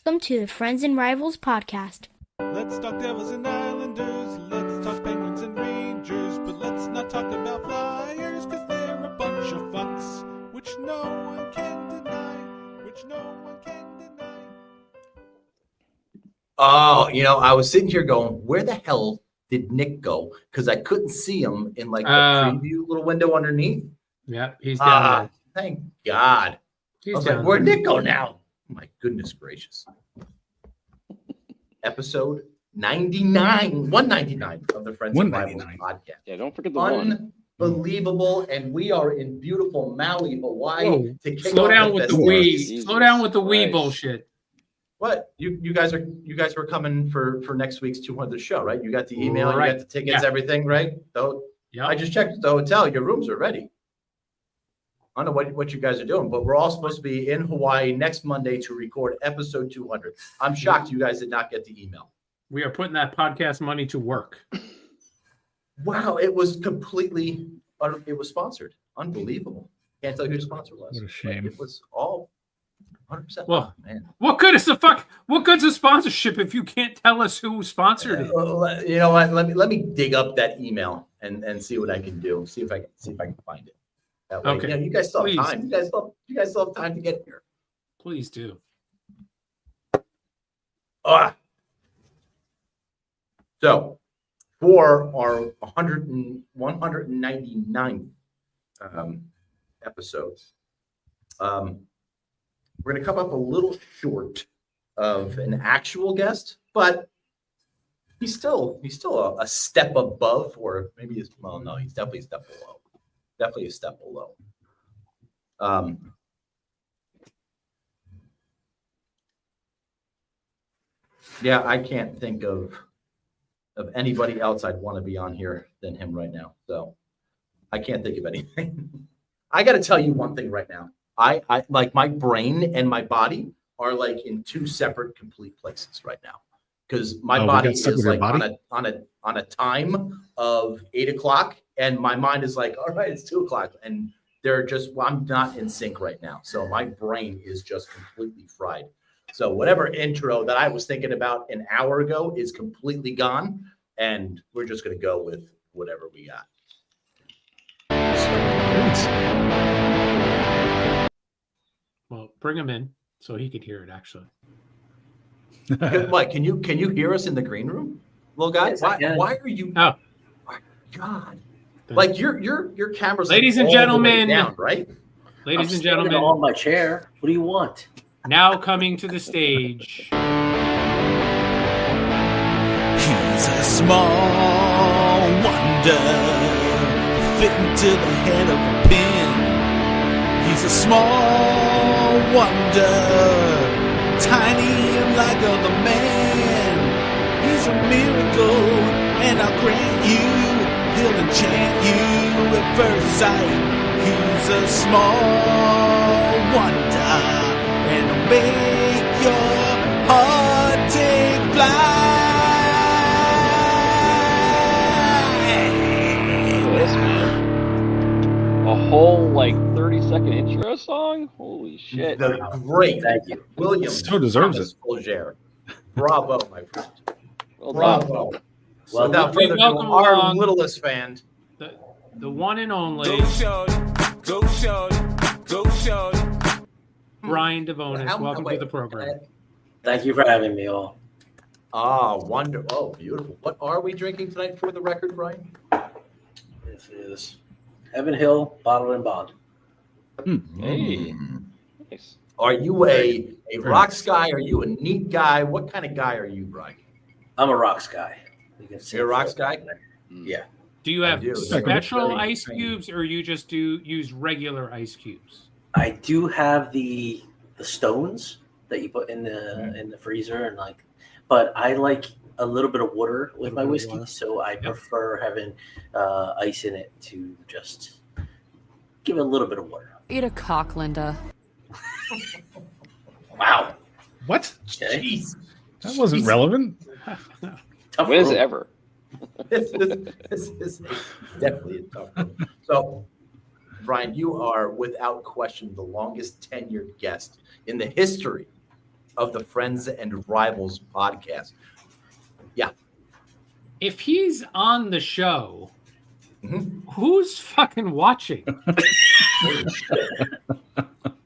Welcome to the Friends and Rivals podcast. Let's talk Devils and Islanders, let's talk Penguins and Rangers, but let's not talk about Flyers, cause they're a bunch of fucks, which no one can deny, Oh, I was sitting here going, where the hell did Nick go? Because I couldn't see him in the preview little window underneath. Yeah, he's down there. Thank God. I was like, where'd Nick go now? My goodness gracious. Episode 199 of the Friends and Rivals podcast. Yeah, don't forget the one. Unbelievable, and we are in beautiful Maui, Hawaii. Slow down with the we. Slow down with the we bullshit. What? You guys were coming for next week's 200 show, right? You got the email, right. You got the tickets, everything, right? So yeah. I just checked the hotel. Your rooms are ready. I don't know what you guys are doing, but we're all supposed to be in Hawaii next Monday to record episode 200. I'm shocked you guys did not get the email. We are putting that podcast money to work. Wow, it was completely, it was sponsored. Unbelievable. Can't tell you who the sponsor was. What a shame. It was all 100%. Well, man. What good's a sponsorship if you can't tell us who sponsored it? Well, you know what? Let me dig up that email and see what I can do. See if I can find it. That way, okay. You guys still have time. You guys still have time to get here. Please do. So, for our 199 episodes, we're going to come up a little short of an actual guest, but he's still a step above, or maybe he's definitely a step below. Definitely a step below. Yeah, I can't think of anybody else I'd want to be on here than him right now. So I can't think of anything. I got to tell you one thing right now. I like my brain and my body are like in two separate complete places right now. Because my body is like on a time of 8 o'clock, and my mind is like, all right, it's 2 o'clock, and I'm not in sync right now. So my brain is just completely fried. So whatever intro that I was thinking about an hour ago is completely gone, and we're just gonna go with whatever we got. Well, bring him in so he could hear it. Actually. Mike, can you hear us in the green room, little guy? Yes, why are you? Oh, my God! Like your camera's ladies like and gentlemen, down, right? Ladies and gentlemen, on my chair. What do you want? Now coming to the stage. He's a small wonder, fitting to the head of a pin. He's a small wonder, tiny and like other man. He's a miracle, and I'll grant you, he'll enchant you at first sight. He's a small wonder, and he'll make your heart take flight. This man. A whole 30-second intro song? Holy shit. The great, Thank you. William. So deserves Thomas it. Folger. Bravo, my friend. Well Bravo. done. So without further ado, welcome our along. littlest fan. The one and only Go shorty, go shorty, go shorty. Brian Devonis. Welcome to the program. Thank you for having me all. Wonder. Oh, beautiful. What are we drinking tonight for the record, Brian? This is Evan Hill, Bottled and Bond. Hey. Nice. Are you a rocks guy? Are you a neat guy? What kind of guy are you, Brian? I'm a rocks guy. You can see You're a rocks guy? Yeah. Do you have I do. special Very ice cubes, or you just use regular ice cubes? I do have the stones that you put in the freezer and but I like a little bit of water with my whiskey, so I prefer having ice in it to just give it a little bit of water. Eat a cock, Linda. Wow. What? Okay. Jeez. That wasn't relevant. Tough When is road. it ever? This is definitely a tough one. So, Brian, you are without question the longest tenured guest in the history of the Friends and Rivals podcast. Yeah. If he's on the show, Mhm. who's fucking watching?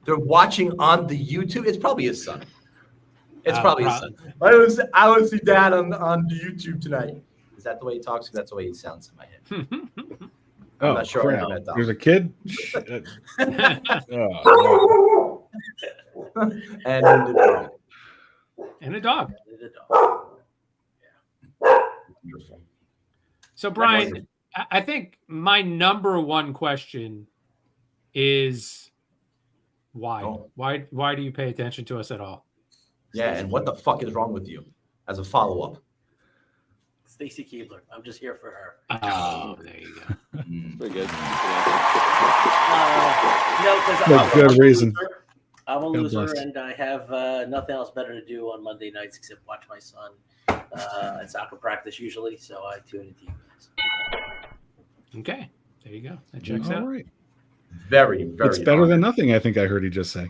They're watching on the YouTube. It's probably his son. It's Oh, probably his son. I want to see Dad on the YouTube tonight. Is that the way he talks? That's the way he sounds in my head. I'm not sure. Crap. I met that. There's a kid. And the dog. And a dog. The dog. Wonderful. So, Brian, I think my number one question is why? Oh. Why do you pay attention to us at all? Yeah, and what the fuck is wrong with you? As a follow-up. Stacy Keebler. I'm just here for her. Oh, there you go. Pretty good. No, because Good reason. I'm a God loser, bless. and I have nothing else better to do on Monday nights except watch my son at soccer practice usually. So I tune into you guys. Okay, there you go. That checks All out. right. Very, very. It's better than nothing, I think I heard he just say.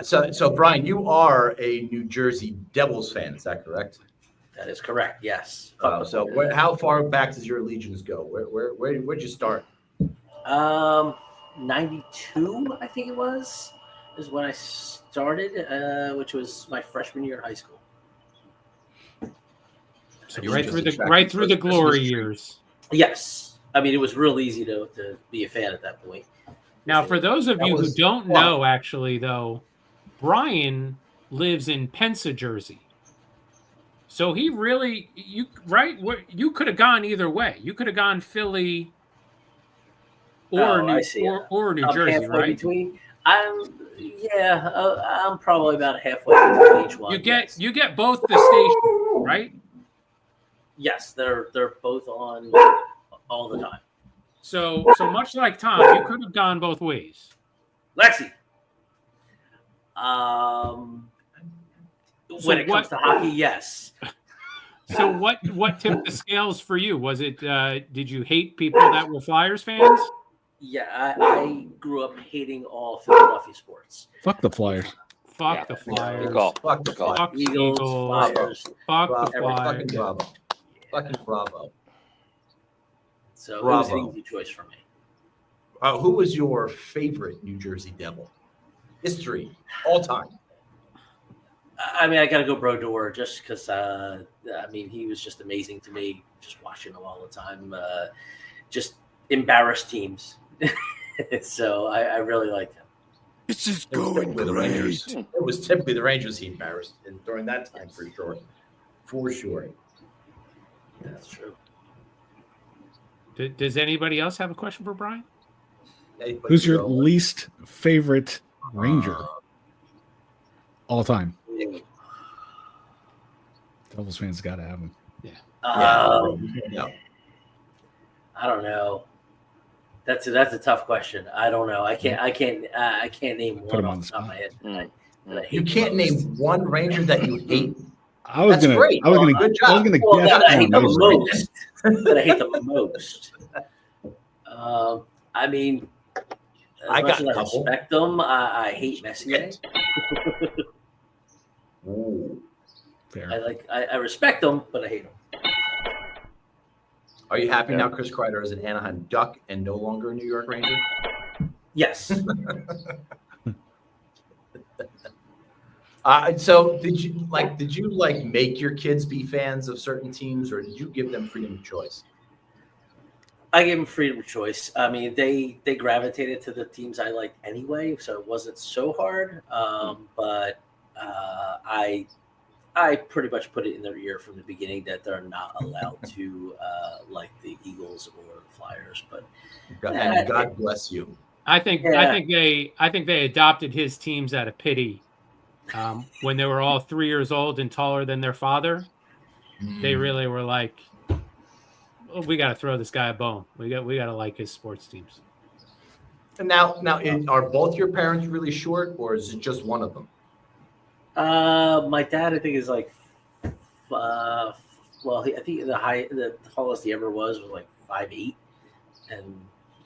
So Brian, you are a New Jersey Devils fan. Is that correct? That is correct. Yes. How far back does your allegiance go? Where'd you start? 92, I think it was, is when I started, which was my freshman year in high school. So You right just through the attracted right through the Christmas glory tree. years. Yes. I mean, it was real easy to be a fan at that point. Now, for those of That you who was don't fun. know, actually, though, Brian lives in Pensa, Jersey. So he really, you could have gone either way. You could have gone Philly or I see. or New I'm Jersey, halfway right? between. I'm probably about halfway between each one. You get both the stations, right? Yes, they're both on all the time. So much like Tom, you could have gone both ways. Lexi. When it comes to hockey, yes. So what tipped the scales for you? Was it did you hate people that were Flyers fans? Yeah, I grew up hating all Philadelphia sports. Fuck the Flyers. Fuck the Flyers. Good call. Fuck the fuck. Fuck the Eagles, Eagles. Flyers. Fuck the Fucking Flyers. bravo. Fucking bravo. So it was an Bravo. easy choice for me. Who was your favorite New Jersey Devil? History, all time. I mean, I got to go Brodeur just because, he was just amazing to me, just watching him all the time. Just embarrassed teams. So I really liked him. This is It was going typically the great. Rangers. It was typically the Rangers he embarrassed during that time, for sure. For sure. That's true. Does anybody else have a question for Brian? Anybody Who's your go? least favorite Ranger all time? Devils fans got to have him. Yeah. I don't know. That's a tough question. I don't know. I can't name Put one him off on the the top of my head. Mm. that I hate You can't the most. name one Ranger that you hate. I was That's gonna. great. I was gonna. Good I was job. gonna Well, guess. that I hate the one. most. That I hate the most. I mean, as I much got as a I couple. respect them, I hate Messier. Ooh. Fair. I respect them, but I hate them. Are you happy Yeah. now Chris Kreider is an Anaheim Duck and no longer a New York Ranger? Yes. So did you make your kids be fans of certain teams, or did you give them freedom of choice? I gave them freedom of choice. I mean, they gravitated to the teams I liked anyway, so it wasn't so hard. But I pretty much put it in their ear from the beginning that they're not allowed to like the Eagles or the Flyers. But And God bless you. I think they adopted his teams out of pity. When they were all 3 years old and taller than their father, they really were like, oh, we got to throw this guy a bone. We got to like his sports teams. And now, are both your parents really short, or is it just one of them? my dad, I think, is like, I think the tallest he ever was like 5'8", and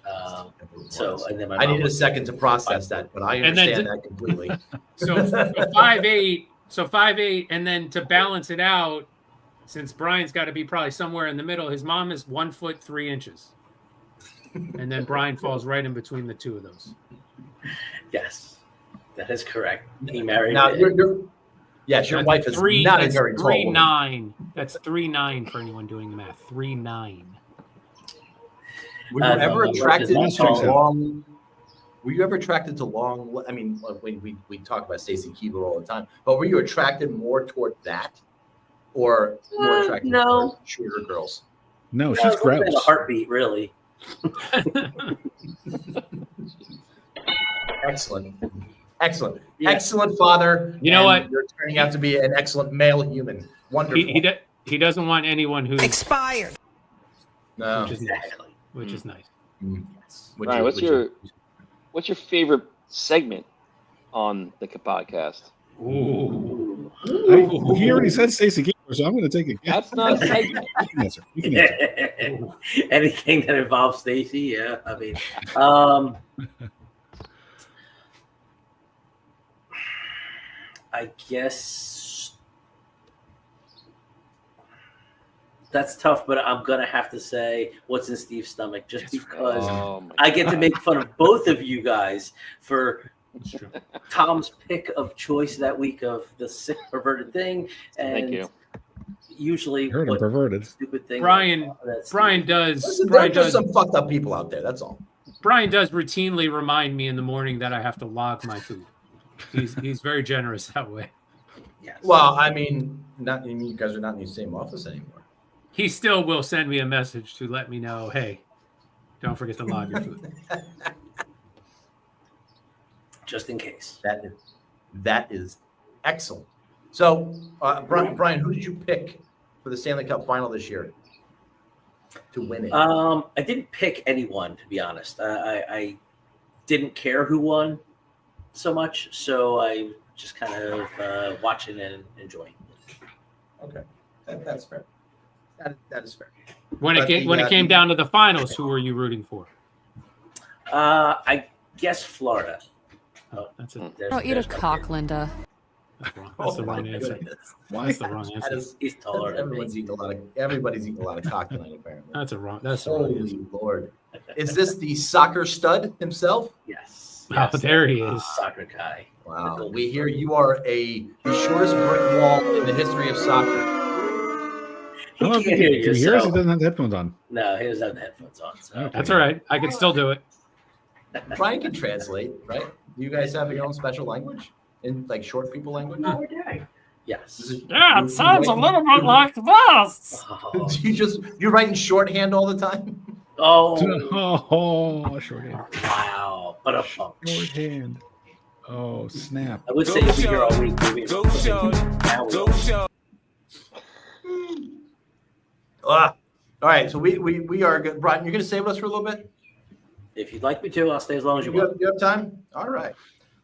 and then my I mom needed a was- second to process that, but I And then understand that completely. So 5'8", So 5'8", and then to balance it out, since Brian's got to be probably somewhere in the middle, his mom is 1 foot 3 inches, and then Brian falls right in between the two of those. Yes, that is correct. He married. Now, yes, your wife is not a very tall woman. 3'9". That's 3'9" for anyone doing the math. 3'9". Were you ever no, attracted not to tall. long? Were you ever attracted to long? I mean, we talk about Stacy Keebler all the time, but were you attracted more toward that, or more attracted no. to shorter girls? No, Yeah, she's I was looking at gross. a heartbeat, really. Excellent, excellent, Yeah. excellent father. You know and what? You're turning out to be an excellent male human. Wonderful. He doesn't want anyone who's expired. No. which is nice. Exactly. Which is nice. Yes. Would Ryan, you- what's your favorite segment on the podcast? Ooh. He already said Stacey Keebler, so I'm going to take a guess. That's not a segment. You can answer. You can answer. Anything that involves Stacy, yeah. I mean, I guess that's tough, but I'm gonna have to say what's in Steve's stomach, just because Oh, my I get to make fun of both of you guys for That's true. Tom's pick of choice that week of the sick perverted thing, and Thank you. usually Heard him what perverted. stupid thing. Brian that's does. Listen, Brian there are just does. some fucked up people out there. That's all. Brian does routinely remind me in the morning that I have to log my food. He's very generous that way. Yes. Well, I mean, you guys are not in the same office anymore. He still will send me a message to let me know, hey, don't forget to log your food. just in case. That is excellent. So, Brian, who did you pick for the Stanley Cup Final this year to win it? I didn't pick anyone, to be honest. I didn't care who won so much, so I just kind of watching and enjoying. Okay, that's fair. That is fair. When it came down to the finals, who were you rooting for? I guess Florida. Oh, that's it. Don't eat a cock, Linda. That's wrong. That's the wrong answer. Why? That's the wrong answer. He's taller than me. Everybody's eating a lot of cock tonight, apparently. That's the wrong answer. Holy Lord! Is this the soccer stud himself? Yes. Oh, there he is. Soccer guy. Wow. We hear you are the shortest brick wall in the history of soccer. He I don't know if can't he hear can you. hear us. So. He doesn't have the headphones on. No, he doesn't have the headphones on. So. Okay. That's all right. I can still do it. Brian can translate, right? Do you guys have your own special language in like short people language? Yes. Yeah, it sounds a little bit like this. Oh. You're writing shorthand all the time? Oh, Oh, shorthand. wow. But a Shorthand. Oh, snap. I would say you'll be here all week. All right, so we are good. Brian, you're going to stay with us for a little bit? If you'd like me to, I'll stay as long as you want. You have time? All right.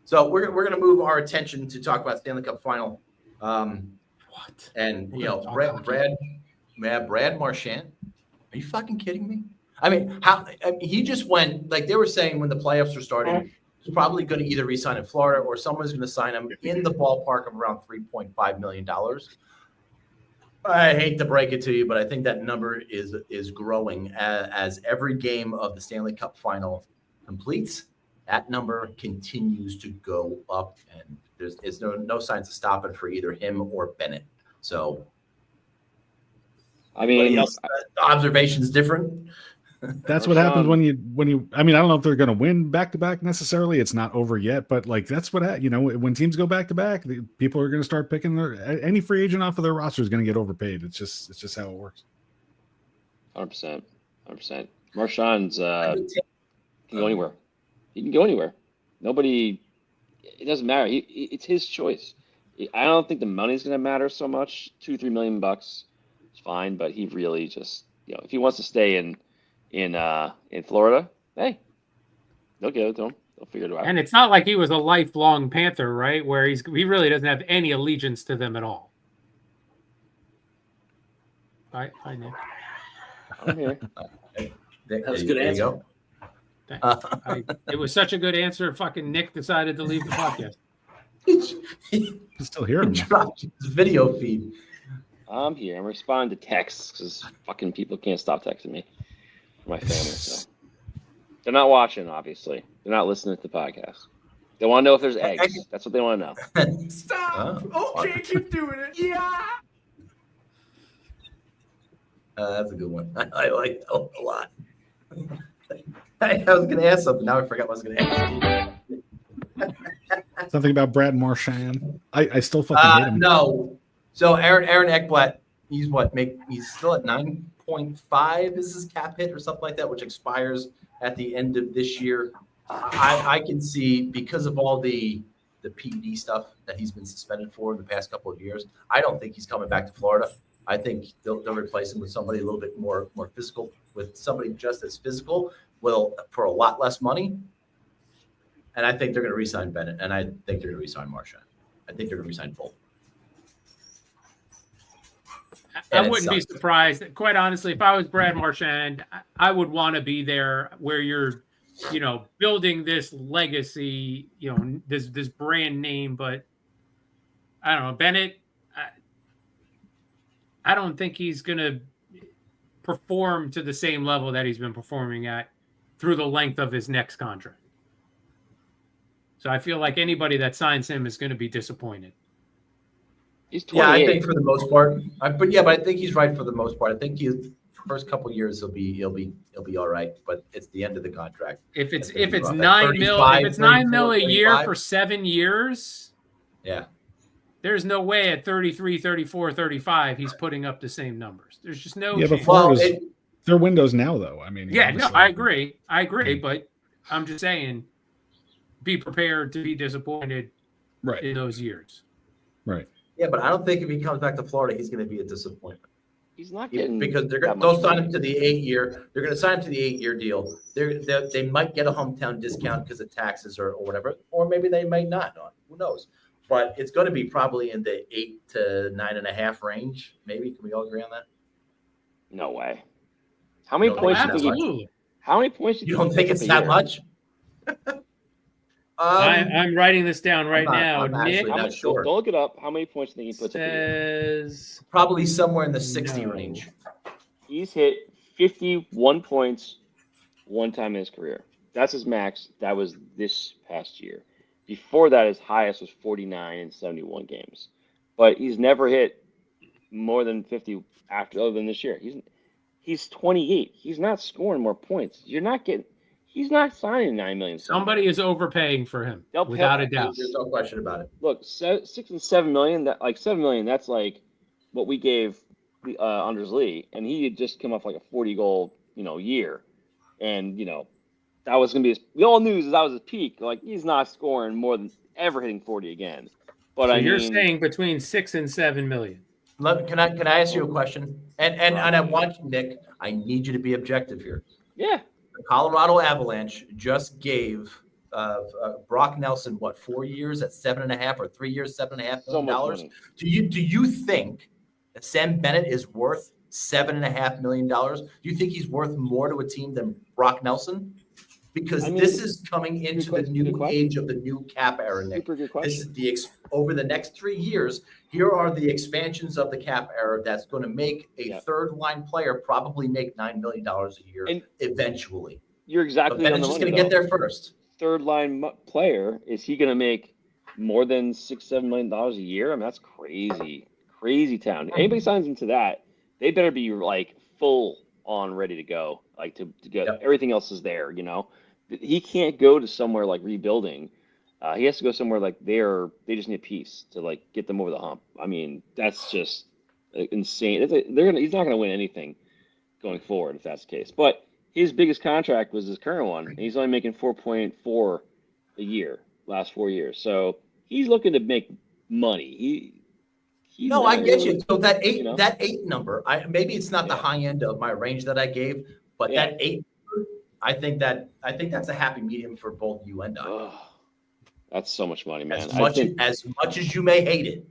So we're going to move our attention to talk about Stanley Cup Final. What? And, We're you know, gonna talk Brad Marchand. Are you fucking kidding me? I mean, he just went, like they were saying when the playoffs were starting, he's probably going to either re-sign in Florida or someone's going to sign him in the ballpark of around $3.5 million. I hate to break it to you, but I think that number is growing as every game of the Stanley Cup Final completes. That number continues to go up, and there's no signs of stopping for either him or Bennett. So, I mean, the observation's different. That's what happens when you. I mean, I don't know if they're going to win back to back necessarily. It's not over yet, but like that's what when teams go back to back, people are going to start picking any free agent off of their roster is going to get overpaid. It's just how it works. 100%. Marchand's can go anywhere. He can go anywhere. Nobody. It doesn't matter. It's his choice. I don't think the money's going to matter so much. $2-3 million bucks, it's fine. But he really just if he wants to stay in Florida, hey, they'll give it to him. They'll figure it out. And it's not like he was a lifelong Panther, right? Where he really doesn't have any allegiance to them at all. Bye, Nick. I'm here. That was a good answer. It was such a good answer. Fucking Nick decided to leave the podcast. You can still hear him. Dropped his video feed. I'm here. I'm responding to texts because fucking people can't stop texting me for my family. So they're not watching, obviously. They're not listening to the podcast. They want to know if there's eggs. That's what they want to know. Stop. Okay, keep doing it. Yeah. That's a good one. I like that one a lot. I was going to ask something. Now I forgot what I was going to ask. Something about Brad Marchand. I still fucking hate him. No. So Aaron Ekblad, he's still at 9.5 is his cap hit or something like that, which expires at the end of this year. I can see, because of all the PED stuff that he's been suspended for in the past couple of years, I don't think he's coming back to Florida. I think they'll replace him with somebody a little bit more physical, with somebody just as physical, for a lot less money. And I think they're going to re-sign Bennett, and I think they're going to re-sign Marchand. I think they're going to re-sign both. I wouldn't be surprised. Quite honestly, if I was Brad Marchand, I would want to be there where you're, building this legacy, this brand name. But I don't know, Bennett. I don't think he's going to perform to the same level that he's been performing at through the length of his next contract. So I feel like anybody that signs him is going to be disappointed. He's 28. Yeah, I think for the most part. But I think he's right for the most part. I think the first couple of years he'll be all right. But it's the end of the contract. If it's $9 million a year for 7 years, yeah, there's no way at 33, 34, 35 he's putting up the same numbers. There's just no chance. But Florida's their windows now, though. I mean, yeah, no, I agree, but I'm just saying, be prepared to be disappointed in those years. Right. Yeah, but I don't think if he comes back to Florida, he's going to be a disappointment. He's not getting, because they'll sign him to the 8-year. They're going to sign him to the 8-year deal. They might get a hometown discount because of taxes or whatever, or maybe they might not. Who knows? But it's going to be probably in the 8 to 9.5 range. Maybe. Can we all agree on that? No way. How many points do you think? How many points do you don't think it's that much? I'm writing this down right now. Nick, not sure. Don't look it up. How many points do you think he puts up a year? Probably somewhere in the 60 range. He's hit 51 points one time in his career. That's his max. That was this past year. Before that, his highest was 49 in 71 games. But he's never hit more than 50 other than this year. He's 28. He's not scoring more points. He's not signing $9 million. Somebody is overpaying for him, without a doubt. There's no question about it. Look, $6 and $7 million. $7 million. That's like what we gave Anders Lee, and he had just come off like a 40-goal, year, and that was going to be we all knew that was his peak. Like, he's not scoring more than ever hitting 40 again. But so you're saying between $6 and $7 million. Can I ask you a question? And I want Nick. I need you to be objective here. Yeah. The Colorado Avalanche just gave Brock Nelson 4 years at 7.5 or 3 years $7.5 million? Do you think that Sam Bennett is worth $7.5 million? Do you think he's worth more to a team than Brock Nelson? Because this is coming into the new age of the new cap era, Nick. This is over the next 3 years. Here are the expansions of the cap era that's going to make a third line player probably make $9 million a year eventually. You're exactly on the money. Just going to get there first. Third line player, is he going to make more than $6-7 million a year? I mean, that's crazy town. Anybody signs into that, they better be like full on ready to go, like to get everything else is there. He can't go to somewhere like rebuilding. He has to go somewhere like they just need a piece to like get them over the hump. I mean, that's just insane. He's not going to win anything going forward if that's the case. But his biggest contract was his current one, and he's only making 4.4 a year last 4 years. So he's looking to make money. I get you. So that eight number, maybe it's not the high end of my range that I gave, but that 8. I think that's a happy medium for both you and I. Oh, that's so much money, man. As much as you may hate it,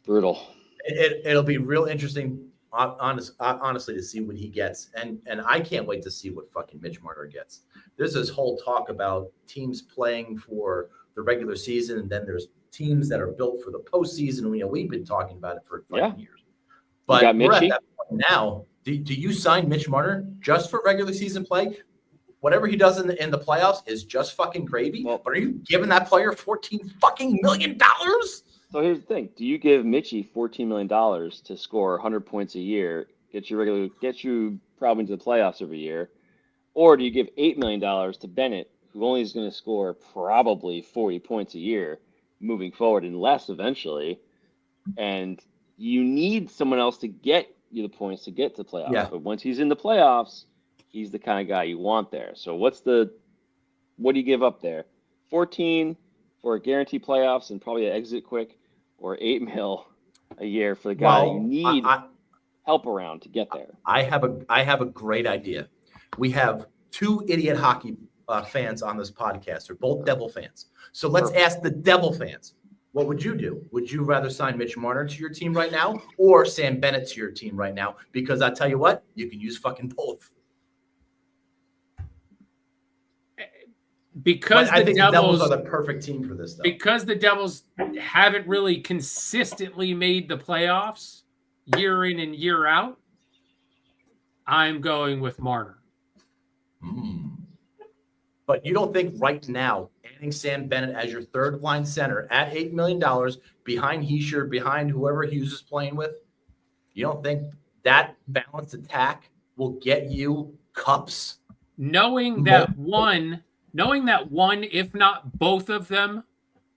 brutal. It'll be real interesting honestly, to see what he gets, and I can't wait to see what fucking Mitch Marner gets. There's this whole talk about teams playing for the regular season, and then there's teams that are built for the postseason. We've been talking about it for fucking years. But we're at that point now. Do you sign Mitch Marner just for regular season play? Whatever he does in the playoffs is just fucking gravy. Well, but are you giving that player $14 fucking million? So here's the thing: do you give Mitchie $14 million to score 100 points a year, get you probably into the playoffs every year, or do you give $8 million to Bennett, who only is going to score probably 40 points a year moving forward and less eventually, and you need someone else to get you the points to get to the playoffs. Yeah. But once he's in the playoffs, he's the kind of guy you want there. So what do you give up there? 14 for a guaranteed playoffs and probably an exit quick, or $8 million a year for the guy you need help around to get there. I have a great idea. We have two idiot hockey fans on this podcast. They're both Devil fans. So let's ask the Devil fans. What would you do? Would you rather sign Mitch Marner to your team right now or Sam Bennett to your team right now? Because I tell you what, you can use fucking both. Because I think the Devils are the perfect team for this, though. Because the Devils haven't really consistently made the playoffs year in and year out, I'm going with Marner. But you don't think right now adding Sam Bennett as your third line center at $8 million behind Heischer, behind whoever Hughes is playing with, you don't think that balanced attack will get you cups? Knowing that one, if not both of them,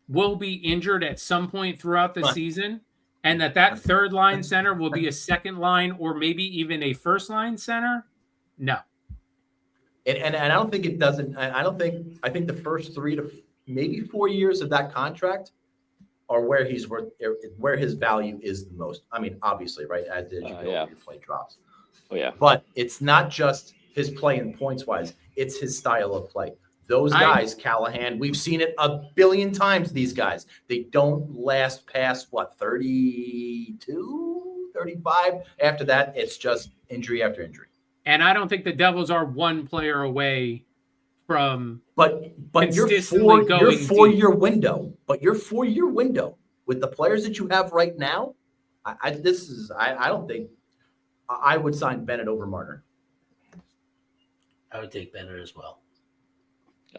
will be injured at some point throughout the season, and that third line center will be a second line or maybe even a first line center, no. And I don't think it doesn't. I think the first 3 to maybe 4 years of that contract are where his value is the most. I mean, obviously, right? As you go, your play drops. Oh yeah. But it's not just his play in points wise; it's his style of play. Those guys, Callahan, we've seen it a billion times. These guys, they don't last past 32, 35. After that, it's just injury after injury. And I don't think the Devils are one player away from but your 4-year window. But your 4-year window with the players that you have right now, I don't think I would sign Bennett over Marner. I would take Bennett as well.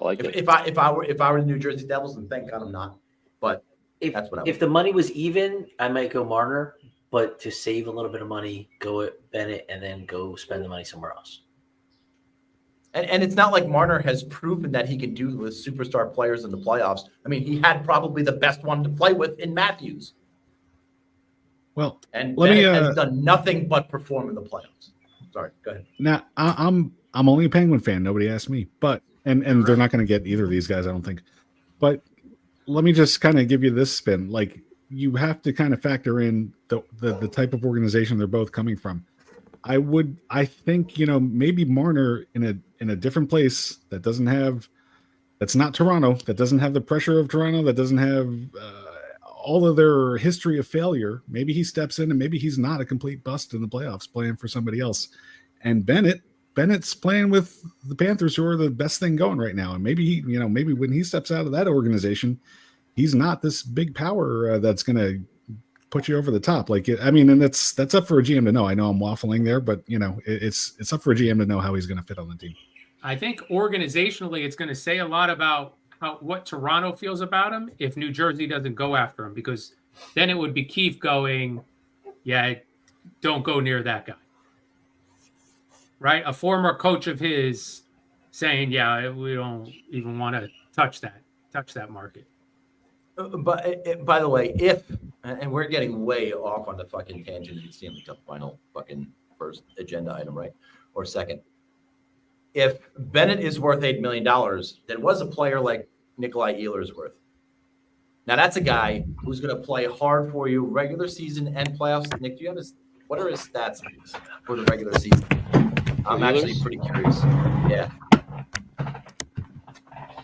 I like it. If I were the New Jersey Devils, and thank God I'm not. But that's what I would. If the money was even, I might go Marner. But to save a little bit of money, go at Bennett and then go spend the money somewhere else. And it's not like Marner has proven that he can do with superstar players in the playoffs. I mean, he had probably the best one to play with in Matthews. Well, and Bennett has done nothing but perform in the playoffs. Sorry, go ahead. Now I'm only a Penguin fan. Nobody asked me, but and they're not going to get either of these guys, I don't think. But let me just kind of give you this spin. Like, you have to kind of factor in the type of organization they're both coming from. I think, maybe Marner in a different place that's not Toronto, that doesn't have the pressure of Toronto, that doesn't have all of their history of failure. Maybe he steps in and maybe he's not a complete bust in the playoffs playing for somebody else. And Bennett's playing with the Panthers, who are the best thing going right now. And maybe maybe when he steps out of that organization, he's not this big power that's going to put you over the top. And that's up for a GM to know. I know I'm waffling there, but it's up for a GM to know how he's going to fit on the team. I think organizationally, it's going to say a lot about what Toronto feels about him if New Jersey doesn't go after him, because then it would be Keefe going, yeah, don't go near that guy. Right? A former coach of his saying, yeah, we don't even want to touch that market. But by the way, and we're getting way off on the fucking tangent, you see in the final fucking first agenda item, right? Or second. If Bennett is worth $8 million, then what's a player like Nikolai Ehlers worth? Now that's a guy who's going to play hard for you regular season and playoffs. Nick, do you have what are his stats for the regular season? I'm actually pretty curious. Yeah.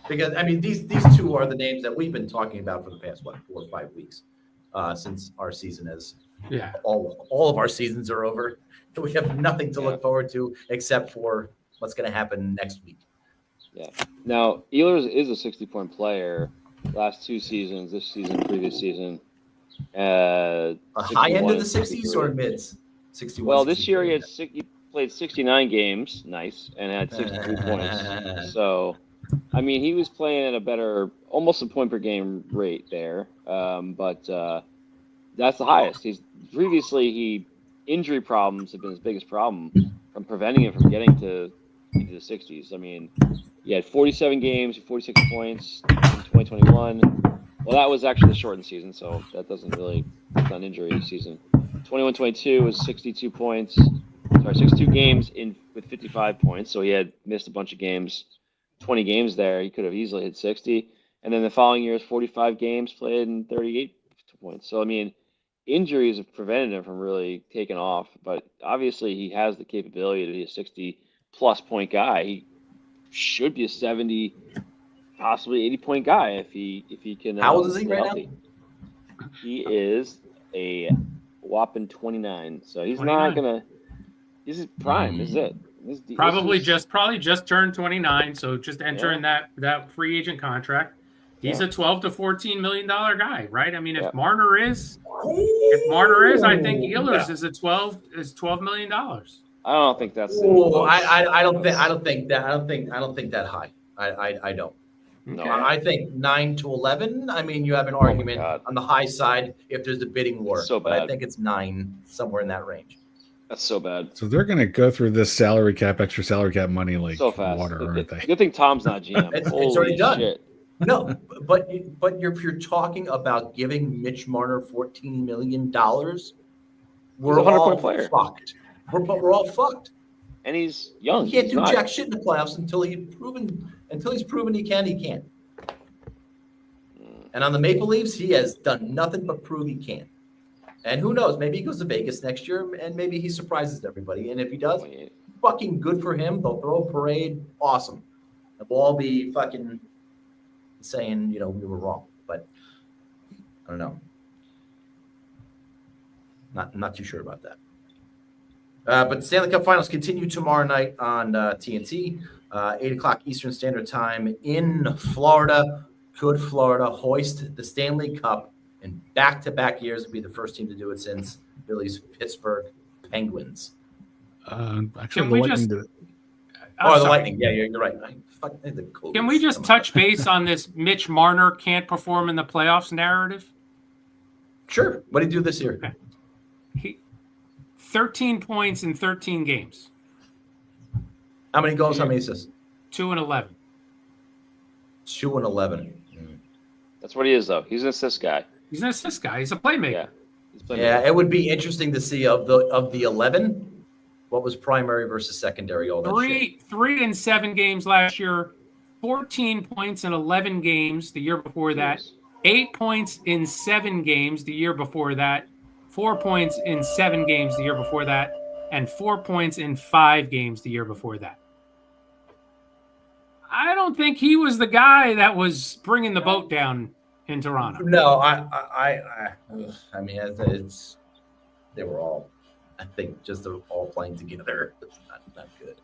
Because, I mean, these two are the names that we've been talking about for the past, 4 or 5 weeks since our season has Yeah. All of our seasons are over. We have nothing to look forward to except for what's going to happen next week. Yeah. Now, Ehlers is a 60-point player. Last 2 seasons, this season, previous season. A high end of the 61 60s or mids? 61. Well, this year he played 69 games, nice, and had 63 points. So, I mean, he was playing at a better, almost a point per game rate there. But that's the highest. Injury problems have been his biggest problem from preventing him from getting to into the 60s. I mean, he had 47 games, 46 points in 2021. Well, that was actually the shortened season, so that doesn't really, it's not an injury season. 21-22 was 62 points. Sorry, 62 games with 55 points. So he had missed a bunch of games, 20 games there. He could have easily hit 60. And then the following year is 45 games played and 38 points. So, I mean, injuries have prevented him from really taking off. But obviously, he has the capability to be a 60-plus point guy. He should be a 70, possibly 80-point guy if he can. How old is he stay right healthy. Now? He is a whopping 29. So he's 29. not gonna. This is prime. This is it. Probably just turned 29. So just entering that free agent contract. He's a 12 to 14 million dollar guy, right? I mean, if Marner is, I think Ehlers is $12 million. I don't think that's. I don't think that high. I don't. No. I think 9 to 11. I mean, you have an argument on the high side if there's a bidding war. So bad. But I think it's 9, somewhere in that range. That's so bad. So they're going to go through this extra salary cap money like so fast. Water, aren't they? Good thing Tom's not GM. It's already done. Shit. No, but if you're talking about giving Mitch Marner $14 million, we're all fucked. We're all fucked. And he's young. He can't do jack shit in the playoffs until he's proven he can. And on the Maple Leafs, he has done nothing but prove he can. And who knows? Maybe he goes to Vegas next year, and maybe he surprises everybody. And if he does, fucking good for him. They'll throw a parade. Awesome. And we'll all be fucking saying, we were wrong. But I don't know. Not too sure about that. But the Stanley Cup Finals continue tomorrow night on TNT, 8 o'clock Eastern Standard Time in Florida. Could Florida hoist the Stanley Cup in back-to-back years? Would be the first team to do it since Billy's Pittsburgh Penguins. Actually, the Lightning did it. The Lightning. Yeah, you're right. Can we just touch base on this Mitch Marner can't perform in the playoffs narrative? Sure. What did he do this year? Okay. 13 points in 13 games. How many goals? How many assists? 2 and 11. 2 and 11. That's what he is, though. He's an assist guy. He's an assist guy. He's a playmaker. Yeah, it would be interesting to see of the 11, what was primary versus secondary. All that shit. 3 and 7 games last year. 14 points in 11 games the year before that. 8 points in 7 games the year before that. 4 points in 7 games the year before that, and 4 points in 5 games the year before that. I don't think he was the guy that was bringing the boat down in Toronto. No, I mean, they were all, I think, just all playing together. It's not good.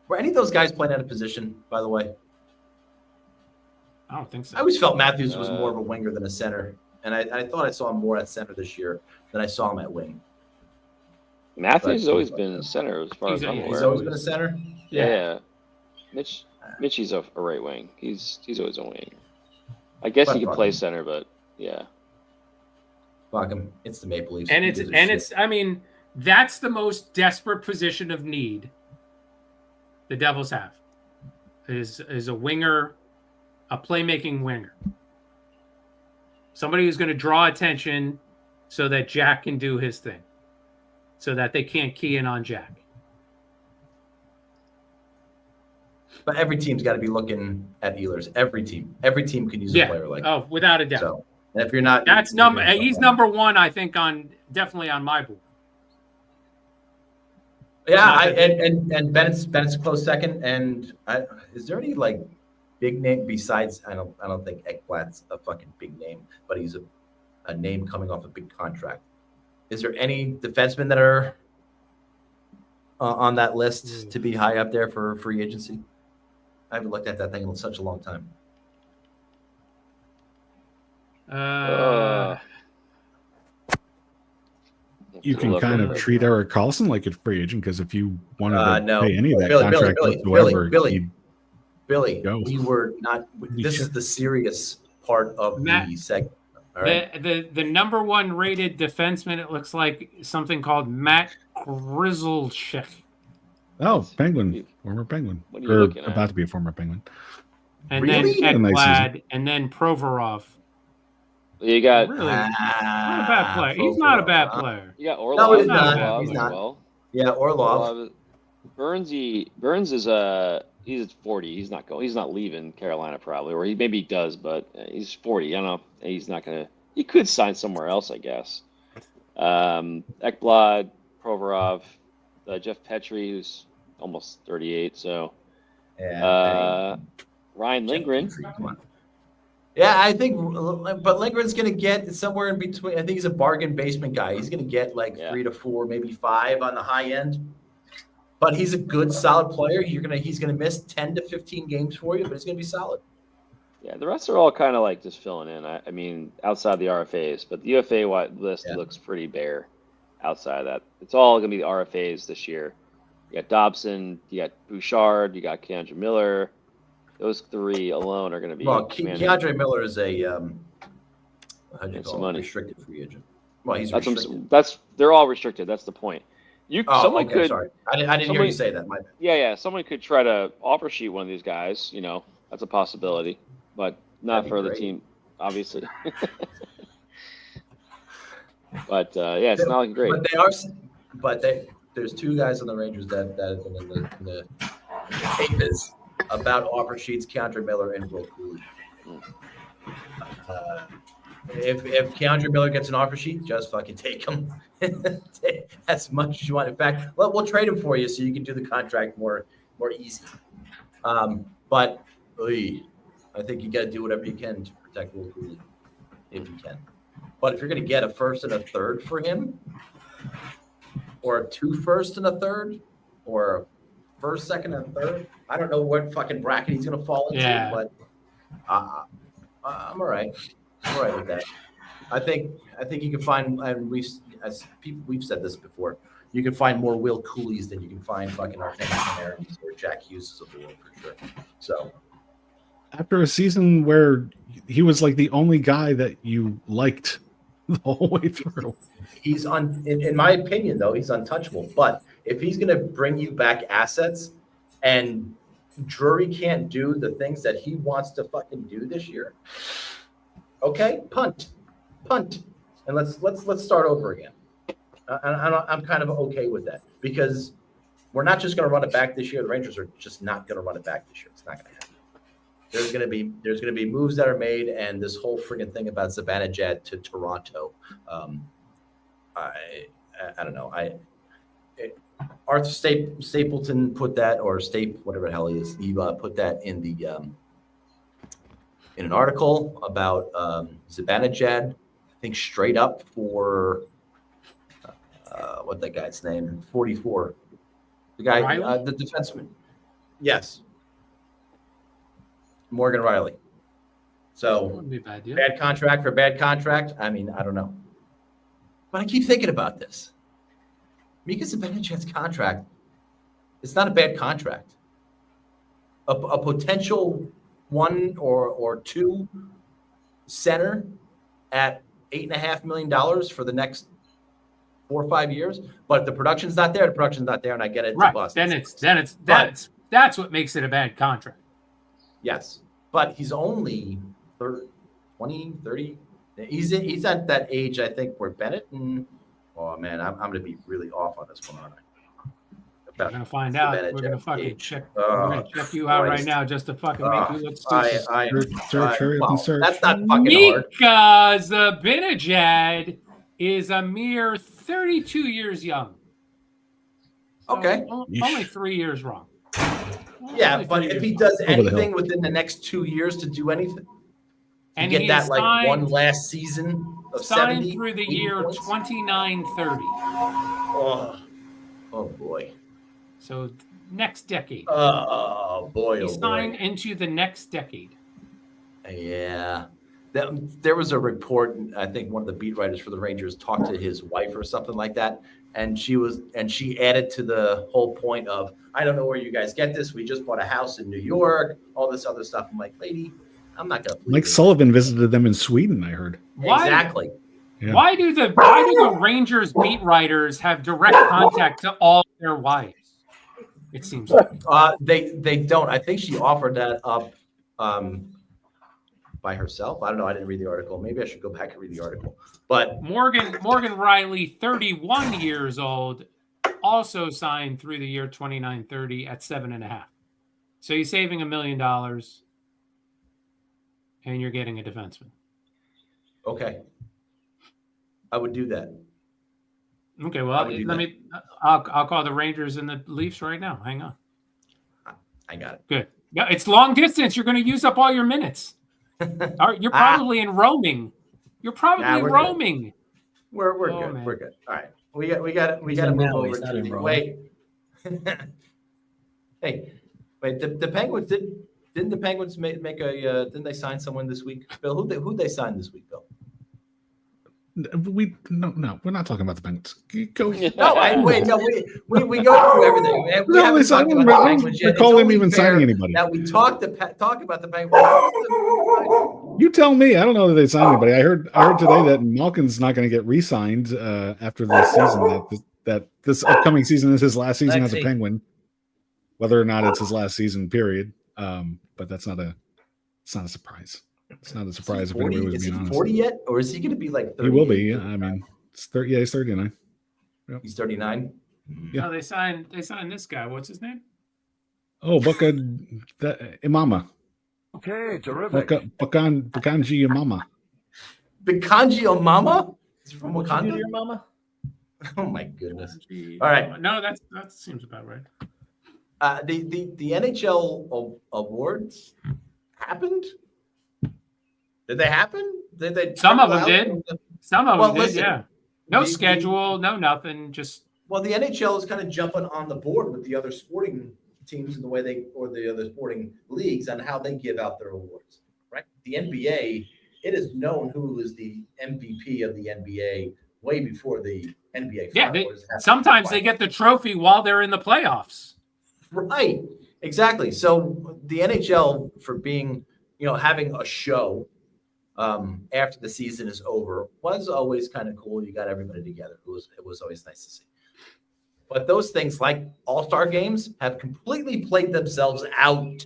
Were any of those guys playing out of position, by the way? I don't think so. I always felt Matthews was more of a winger than a center. And I thought I saw him more at center this year than I saw him at wing. Matthews has always been a center as far as I'm aware. He's always been a center? Yeah. Mitchie's a right wing. He's always a wing. I guess he could play center, but yeah. Fuck him. It's the Maple Leafs. And it's I mean, that's the most desperate position of need the Devils have. Is a winger, a playmaking winger. Somebody who's going to draw attention so that Jack can do his thing, so that they can't key in on Jack. But every team's got to be looking at Ehlers. Every team can use a player like that. Oh, without a doubt. So, and if you're not, he's number one, I think, definitely on my board. Yeah, and Bennett's a close second. And is there any big name besides? I don't think Ekblad's a fucking big name, but he's a name coming off a big contract. Is there any defensemen that are on that list to be high up there for free agency? I haven't looked at that thing in such a long time. You can kind of treat Eric Carlson like a free agent because if you wanted to pay any of that contract whatsoever, Billy, we were not. This is the serious part of the segment. All right. The number one rated defenseman, it looks like something called Matt Grizzleshek. Oh, Penguin, former Penguin, or about to be a former Penguin. And really? Then Ekblad, and then Provorov. You got really not a bad player. He's not a bad player. You got Orlov. No, he's not. He's not. Well. Yeah, Orlov. Burns is he's 40. He's not going. He's not leaving Carolina probably, or maybe he does, but he's 40. I don't know. He's not gonna. He could sign somewhere else, I guess. Ekblad, Provorov, Jeff Petrie, who's almost 38. So, Ryan Lindgren. Come on. Yeah, I think, but Lindgren's going to get somewhere in between. I think he's a bargain basement guy. He's going to get like 3 to 4, maybe 5 on the high end. But he's a good, solid player. He's gonna miss 10 to 15 games for you, but he's gonna be solid. Yeah, the rest are all kind of like just filling in. I mean, outside the RFAs, but the UFA list looks pretty bare. Outside of that, it's all gonna be the RFAs this year. You got Dobson, you got Bouchard, you got Keandre Miller. Those 3 alone are going to be. Well, Keandre Miller is a restricted free agent. Well, he's restricted. They're all restricted. That's the point. Someone could. Sorry, I didn't hear you say that. My bad. Yeah. Someone could try to offer sheet one of these guys. You know, that's a possibility, but not for the team, obviously. But it's not looking great. But there's 2 guys on the Rangers that have been in the papers about offer sheets: Keandre Miller and Will Cooley. If Keandre Miller gets an offer sheet, just fucking take him as much as you want. In fact, we'll trade him for you so you can do the contract more easy. But I think you got to do whatever you can to protect Will Cooley if you can. But if you're going to get a first and a third for him, or 2 firsts and a third, or a first, second, and third, I don't know what fucking bracket he's going to fall into, but I'm all right. I'm all right with that. I think you can find, and we've said this before, you can find more Will Cooleys than you can find fucking Artemis Panarin or Jack Hughes of the world for sure. So after a season where he was like the only guy that you liked the whole way through, he's in my opinion though, he's untouchable. But if he's going to bring you back assets and Drury can't do the things that he wants to fucking do this year, okay, punt, and let's start over again. I'm kind of okay with that because we're not just going to run it back this year. The Rangers are just not going to run it back this year. It's not going to happen. There's going to be moves that are made, and this whole friggin' thing about Zibanejad to Toronto. I don't know. Arthur Stapleton put that, or whatever the hell he is. He put that in the in an article about Zibanejad. I think straight up for what that guy's name? 44. The guy, the defenseman. Yes. Morgan Riley. So bad contract for bad contract. I mean, I don't know. But I keep thinking about this. Mika Zibanejad's contract, it's not a bad contract. A potential 1 or 2 center at $8.5 million for the next 4 or 5 years. But if the production's not there, and I get it. Right. That's what makes it a bad contract. Yes. But he's only 20, 30. He's at that age, I think, where Bennett and I'm going to be really off on this one, aren't I? We're going to find out. We're going to fucking check. We're going to check you out right now just to fucking make you look stupid. Search. That's not fucking Mika Zibanejad is a mere 32 years young. So okay. Only 3 years wrong. Yeah, but if he does anything within the next 2 years to do anything, and get that like one last season of signed 70, through the 80 year points? 2930. Oh boy. So next decade. Oh boy. He signed into the next decade. Yeah. There was a report, I think one of the beat writers for the Rangers talked to his wife or something like that. And she added to the whole point of, I don't know where you guys get this. We just bought a house in New York, all this other stuff. I'm like, lady, I'm not going to. Mike Sullivan visited them in Sweden, I heard. Exactly. Yeah. Why do the Rangers beat writers have direct contact to all their wives? It seems like they don't. I think she offered that up by herself. I don't know. I didn't read the article. Maybe I should go back and read the article. But Morgan Riley, 31 years old, also signed through the year 2930 at 7.5. So you're saving $1 million, and you're getting a defenseman. Okay, I would do that. Okay, well, I'll call the Rangers and the Leafs right now. Hang on. I got it. Good. Yeah, it's long distance. You're going to use up all your minutes. You're probably in roaming. You're probably roaming. Good. We're good. Man. We're good. All right. We got to move over to the wait. Hey, wait. The Penguins didn't the Penguins make a didn't they sign someone this week? Bill, who they signed this week, Bill? No, we're not talking about the Penguins. Go. We go through everything. We haven't talked about the Penguins yet. Recall him even signing anybody. Now we talk about the Penguins. You tell me. I don't know that they signed anybody. I heard today that Malkin's not going to get re-signed after this season. That this upcoming season is his last season as a Penguin. Whether or not it's his last season, period. But it's not a surprise. It's not a surprise if anybody was being honest. Is he 40 yet, or is he going to be like 30? He will be. I mean, it's 30. Yeah, he's 39. Yep. He's 39. Yeah. No, they signed this guy. What's his name? Oh, Imama. Okay, terrific. Bakanji Imama. Bikanji Imama? Is he from What Wakanda? you do to your mama? Oh my goodness! All right. No, that seems about right. The NHL Awards happened. Did they happen? Did they? Some of them did. Some of them did. Listen, yeah. No schedule. No nothing. Just. Well, the NHL is kind of jumping on the board with the other sporting teams and the way the other sporting leagues on how they give out their awards. Right. The NBA, it is known who is the MVP of the NBA way before the NBA. Yeah. Sometimes they get the trophy while they're in the playoffs. Right. Exactly. So the NHL, for being, having a show after the season is over, was always kind of cool. You got everybody together. It was always nice to see. But those things like All-Star games have completely played themselves out,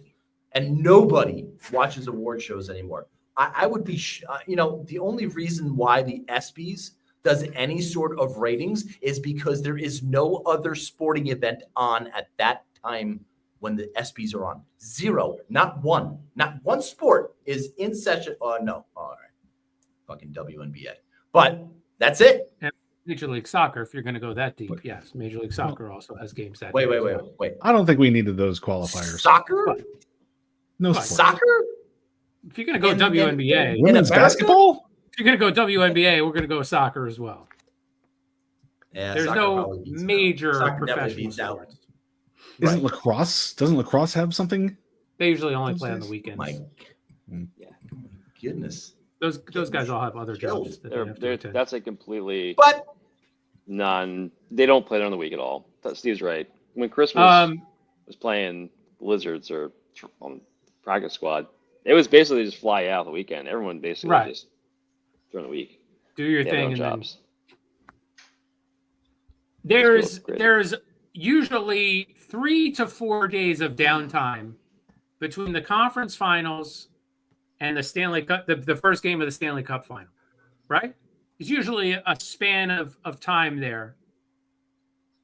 and nobody watches award shows anymore. I would be, the only reason why the ESPYs does any sort of ratings is because there is no other sporting event on at that time when the ESPYs are on. Zero, not one sport is in session. Oh, no. All right. Fucking WNBA. But that's it. And Major League Soccer, if you're going to go that deep, yes. Major League Soccer also has games that Wait. I don't think we needed those qualifiers. Soccer? What? No What? sport. Soccer? If you're going to go WNBA. Women's basketball? If you're going to go WNBA, we're going to go soccer as well. Yeah, There's no major professional sports. Isn't lacrosse? Doesn't lacrosse have something? They usually only play on the weekends. Goodness. Those guys all have other jobs. That's a completely But they don't play it on the week at all. Steve's right. When Chris was playing Lizards or on practice squad, it was basically just fly out the weekend. Everyone basically just during the week. Do your thing no and jobs. There's usually 3 to 4 days of downtime between the conference finals and the Stanley Cup, the first game of the Stanley Cup final, right? It's usually a span of time there.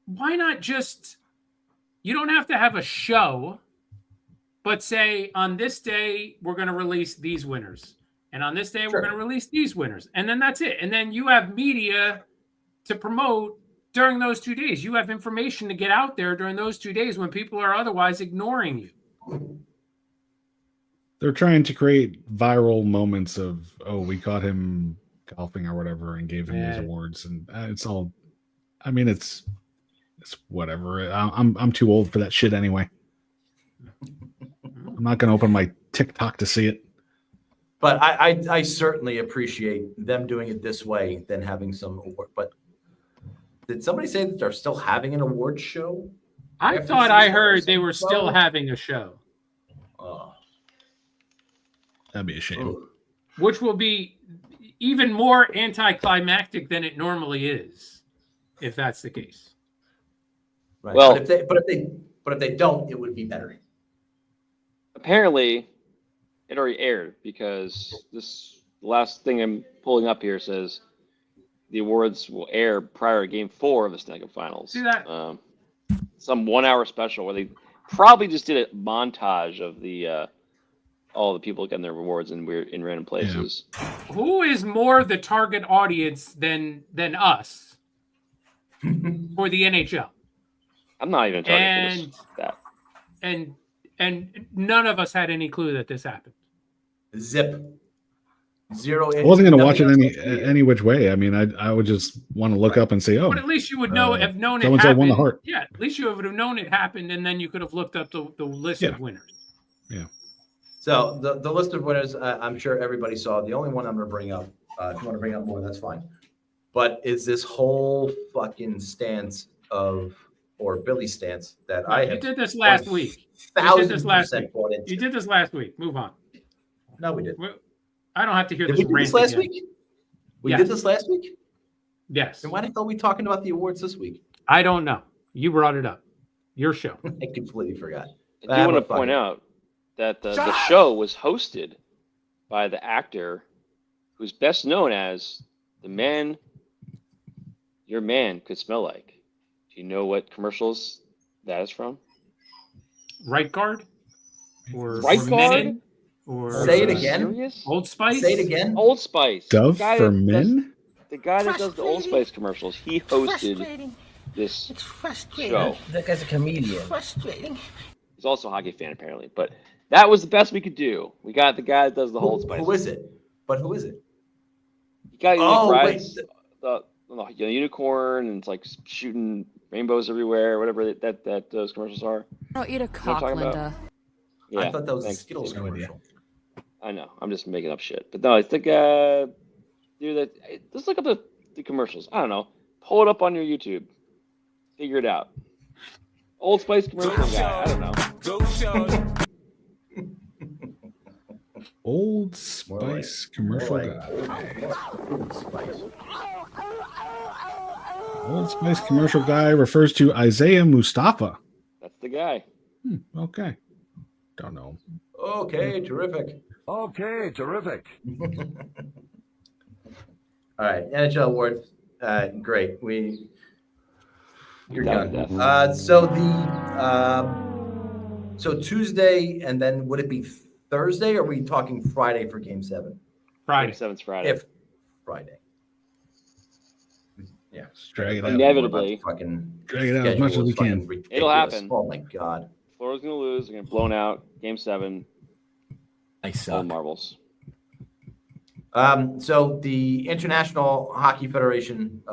Why not just, you don't have to have a show, but say on this day, we're going to release these winners. And on this day, we're going to release these winners. And then that's it. And then you have media to promote during those 2 days. You have information to get out there during those 2 days when people are otherwise ignoring you. They're trying to create viral moments of, we caught him golfing or whatever and gave him these awards, and it's all. I mean, it's whatever. I'm too old for that shit anyway. I'm not going to open my TikTok to see it. But I certainly appreciate them doing it this way than having some award. But did somebody say that they're still having an award show? I thought I heard they were still having a show. Oh. That'd be a shame. Which will be even more anticlimactic than it normally is, if that's the case. Right. Well, but if they don't, it would be better. Apparently, it already aired because this last thing I'm pulling up here says the awards will air prior to Game 4 of the Stanley Cup Finals. See that? Some 1 hour special where they probably just did a montage of the all the people getting their rewards in random places. Yeah. Who is more the target audience than us for the NHL? I'm not even talking that. And none of us had any clue that this happened. Zip. Zero. I wasn't going to watch it any which way. I mean, I would just want to look up and say, oh. But at least you would have known it happened. So-and-so won the Hart. Yeah, at least you would have known it happened, and then you could have looked up the list of winners. Yeah. So the list of winners, I'm sure everybody saw. The only one I'm going to bring up, if you want to bring up more, that's fine. But is this whole fucking stance or Billy's stance that I have. You did this last week. You did this last week. Move on. No, we did. I don't have to hear this. We did this last week? We did this last week? Yes. And why the hell are we talking about the awards this week? I don't know. You brought it up. Your show. I completely forgot. I do want to point out that the show was hosted by the actor who's best known as the man your man could smell like. Do you know what commercials that is from? Right Guard? Or Right Guard? Or say it again. Serious? Old Spice? Say it again. Old Spice. Dove for Men? The guy that does the Old Spice commercials, he hosted this show. That guy's a comedian. Frustrating. He's also a hockey fan, apparently. But that was the best we could do. We got the guy that does the Old Spice. Who is it? But who is it? The guy who rides the unicorn and it's like shooting rainbows everywhere, whatever that those commercials are. Don't eat a cock, Linda. Yeah, I thought that was a Skittles commercial. I know. I'm just making up shit. But no, I think dude, just look up the commercials. I don't know. Pull it up on your YouTube. Figure it out. Old Spice commercial guy. I don't know. Go show. Old Spice commercial guy. Old Spice commercial guy refers to Isaiah Mustafa. That's the guy. Okay. Don't know. Okay, terrific. Okay, terrific. All right, NHL Awards. Great. You're done. So Tuesday, and then would it be Thursday, or are we talking Friday for Game 7? Friday. Game 7's Friday. Friday. Yeah. Drag it out. Inevitably. Drag it out as much as we can. Ridiculous. It'll happen. Oh, my God. Florida's going to lose. They're going to blown out. Game 7. I suck. All marbles. So the International Hockey Federation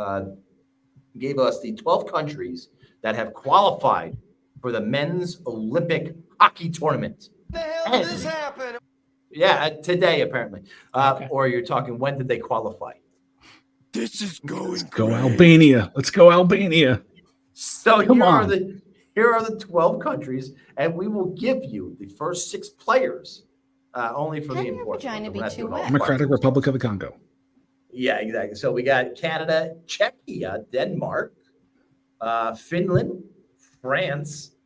gave us the 12 countries that have qualified for the men's Olympic hockey tournament. The hell did this happen? Yeah, today apparently. Okay. Or you're talking, when did they qualify? This is going. Let's go Albania. Let's go Albania. So here are the 12 countries, and we will give you the first 6 players. Only for the important. Vagina be too wet? Democratic Republic of the Congo. Yeah, exactly. So we got Canada, Czechia, Denmark, Finland, France.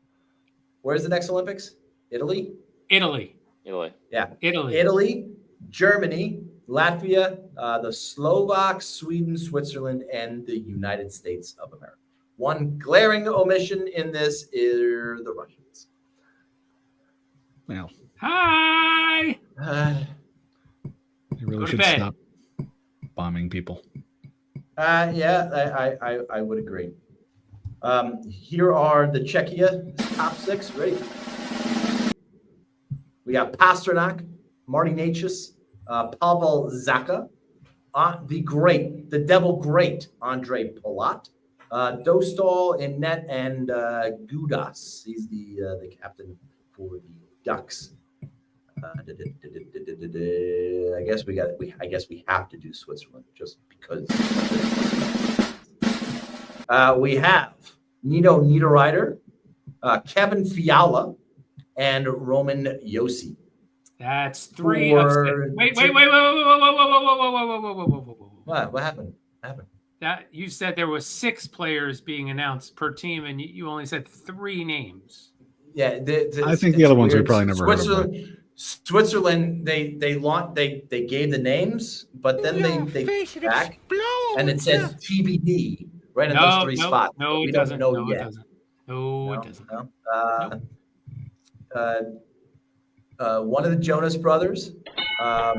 Where's the next Olympics? Italy? Italy. Yeah. Italy. Germany, Latvia, the Slovaks, Sweden, Switzerland, and the United States of America. One glaring omission in this is the Russians. Well. Hi. They really should stop bombing people. Yeah, I would agree. Here are the Czechia top 6. Ready? We got Pasternak, Marty Necas, Pavel Zacha, the devil great, Andre Palat. Dostal in net and Gudas. He's the captain for the Ducks. I guess we have to do Switzerland just because. We have Nino Niederreiter, Kevin Fiala, and Roman Yossi. That's three. For- Wait. What happened? That you said there was 6 players being announced per team, and you only said 3 names. Yeah, I think the other ones we probably never heard of. Switzerland, they gave the names, but then they back and it says TBD right in those 3 spots. No, we it don't doesn't. know No, yet. it doesn't. No, it doesn't. One of the Jonas brothers, a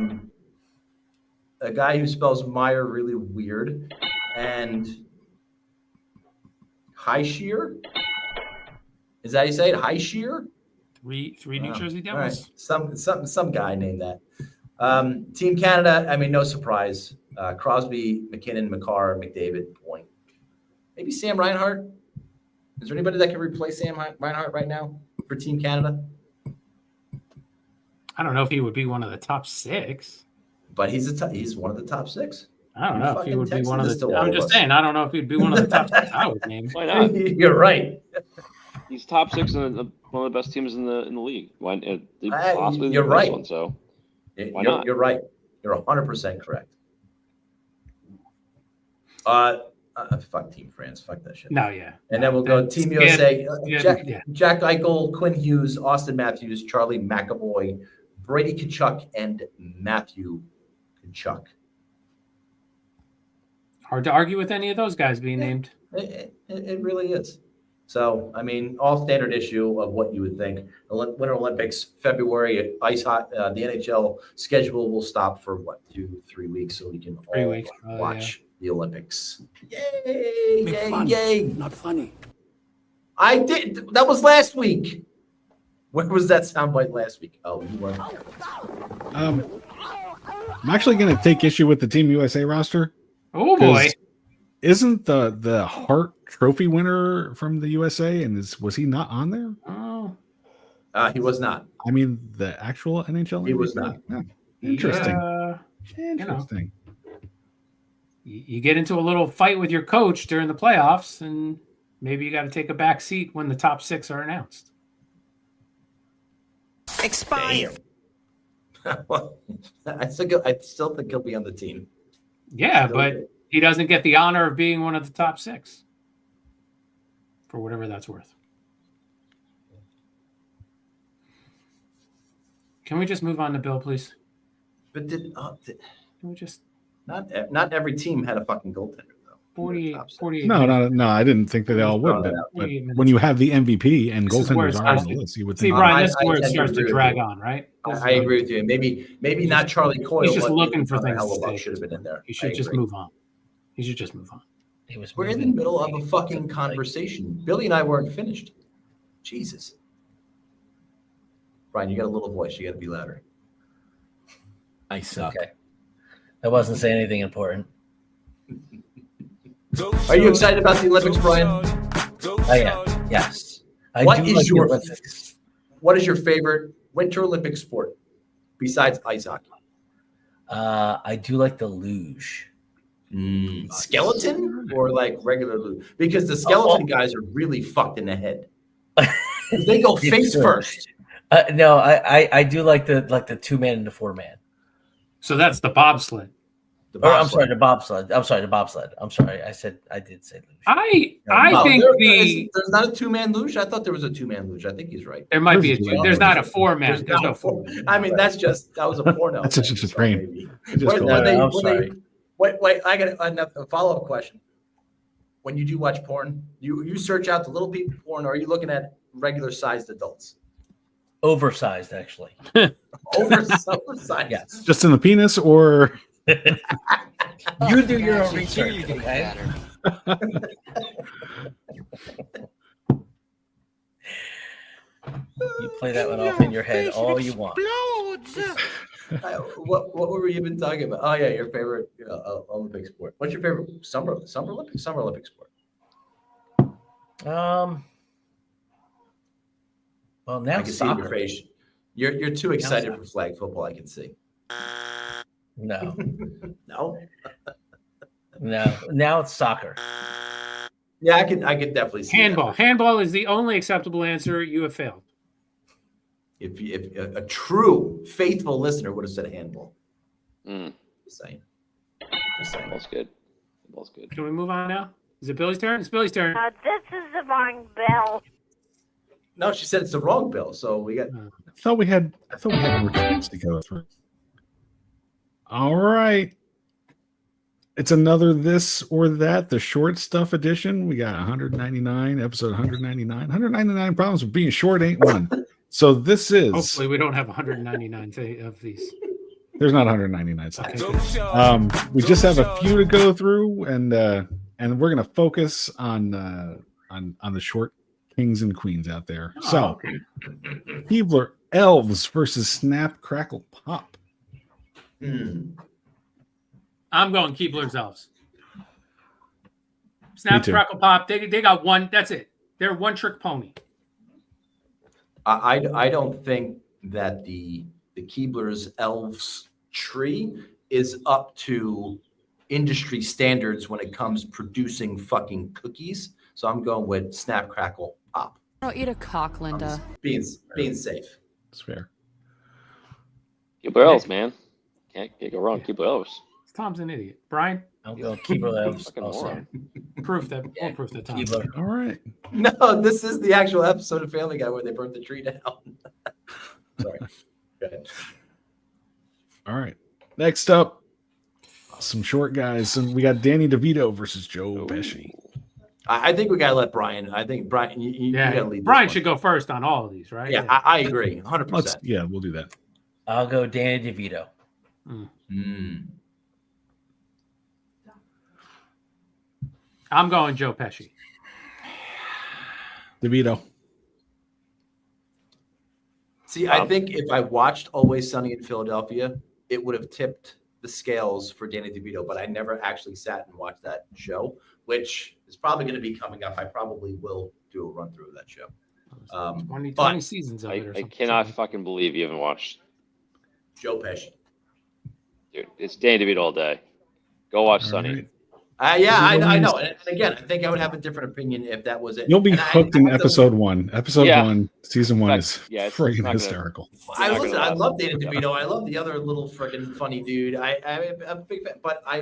guy who spells Meyer really weird, and Highshear. Is that how you say it? Highshear? Three New Jersey All right. Devils. Some guy named that. Team Canada, I mean, no surprise. Crosby, McKinnon, McCarr, McDavid, Point. Maybe Sam Reinhart. Is there anybody that can replace Sam Reinhart right now for Team Canada? I don't know if he would be one of the top 6. But he's one of the top 6. I don't know if he would be one of the. I'm I'm just saying. I don't know if he'd be one of the top 6 I would name. Why not? You're right. He's top 6 in one of the best teams in the league. Why? Possibly you're the right. best one, so why You're, not? you're right. You're 100% correct. Fuck Team France. Fuck that shit. No, yeah. And then we'll go Team USA. Yeah. Jack Eichel, Quinn Hughes, Austin Matthews, Charlie McAvoy, Brady Tkachuk, and Matthew Tkachuk. Hard to argue with any of those guys being named. It really is. So, I mean, all standard issue of what you would think. Winter Olympics, February, the NHL schedule will stop for 2-3 weeks so we can all watch the Olympics. Yay! Yay! Not funny. I did. That was last week. Where was that soundbite last week? Oh, you weren't. I'm actually going to take issue with the Team USA roster. Oh boy! Isn't the Hart Trophy winner from the USA, and was he not on there? Oh, he was not. I mean, the actual NHL. He was not. Yeah. Interesting. Interesting. You get into a little fight with your coach during the playoffs, and maybe you got to take a back seat when the top 6 are announced. Expired. Well, I still think he'll be on the team. Yeah, but he doesn't get the honor of being one of the top 6 for whatever that's worth. Can we just move on to Bill, please? But Can we just not every team had a fucking goaltender though. 48. No. I didn't think that they all would. But when you have the MVP and goaltenders are on the list, you would think. See, Brian, this is where it starts to drag on, right? I agree with you. Maybe not Charlie Coyle. He's just but looking for things to Hellebuck say. should have been in there. He should just move on. We're in the middle of a fucking conversation. Billy and I weren't finished. Jesus. Brian, you got a little voice. You got to be louder. I suck. Okay. I wasn't saying anything important. Are you excited about the Olympics, Brian? I am. Yes. What is your favorite Winter Olympic sport besides ice hockey? I do like the luge. Skeleton or like regular luge? Because the skeleton guys are really fucked in the head. They go face first. No, I do like the 2-man and the 4-man. So that's the bobsled. The bobsled. I'm sorry, the bobsled. I'm sorry. I did say luge. I think there's not a 2-man luge. I thought there was a 2-man luge. I think he's right. There might be there's not a 4-man. There's no 4-man. I mean, that was a porno. That's just a train. I'm sorry. Wait, I got a follow-up question. When you do watch porn, you search out the little people porn, or are you looking at regular sized adults? Oversized, actually. Oversized. Yes. Just in the penis, or you do your own research. Okay? You play that one off in your head all you want. What were we even talking about? Oh yeah, your favorite Olympic sport. What's your favorite Summer Olympic sport? Well, now I can see in your soccer. face. You're too excited for flag football. I can see. No, No. no. Now it's soccer. Yeah, I could definitely see Handball. that. Handball is the only acceptable answer. You have failed. If a true faithful listener would have said handball. Just saying. Ball's good. Ball's good. Can we move on now? Is it Billy's turn? It's Billy's turn. This is the wrong bill. No, she said it's the wrong bill. So we got. I thought we had more chance to go through. All right. It's another this or that, the short stuff edition. We got 199, episode 199. 199 problems with being short ain't one. So this is. Hopefully, we don't have 199 of these. There's not 199 seconds. We just have a few to go through, and we're gonna focus on the short kings and queens out there. So, Keebler Elves versus Snap Crackle Pop. I'm going Keebler's Elves. Snap, Crackle, Pop. They got one. That's it. They're one trick pony. I don't think that the Keebler's Elves tree is up to industry standards when it comes producing fucking cookies. So I'm going with Snap, Crackle, Pop. Don't eat a cock, Linda. Being safe. That's fair. Keebler Elves, man. Can't go wrong. Keebler Elves. Tom's an idiot. Brian? I'm going Keebler Elves. Fucking Also. moron. Proof that. We'll proof that Tom. Keebler. All right. No, this is the actual episode of Family Guy where they burnt the tree down. Sorry. Go ahead. All right. Next up, some short guys. And we got Danny DeVito versus Joe Pesci. I think we gotta let Brian. I think Brian. You gotta lead. Brian should go first on all of these, right? Yeah, I agree, 100%. Yeah, we'll do that. I'll go Danny DeVito. I'm going Joe Pesci. DeVito. See, I think if I watched Always Sunny in Philadelphia, it would have tipped the scales for Danny DeVito, but I never actually sat and watched that show, which is probably going to be coming up. I probably will do a run through of that show. 20 seasons of it or I something. cannot fucking believe you haven't watched. Joe Pesci. Dude, it's Danny DeVito all day. Go watch Sunny. Right. I know. And again, I think I would have a different opinion if that was it. You'll be And hooked in episode one. Episode one, season one is it's friggin' not hysterical. I love Danny DeVito. I love the other little friggin' funny dude. I'm a big fan, but I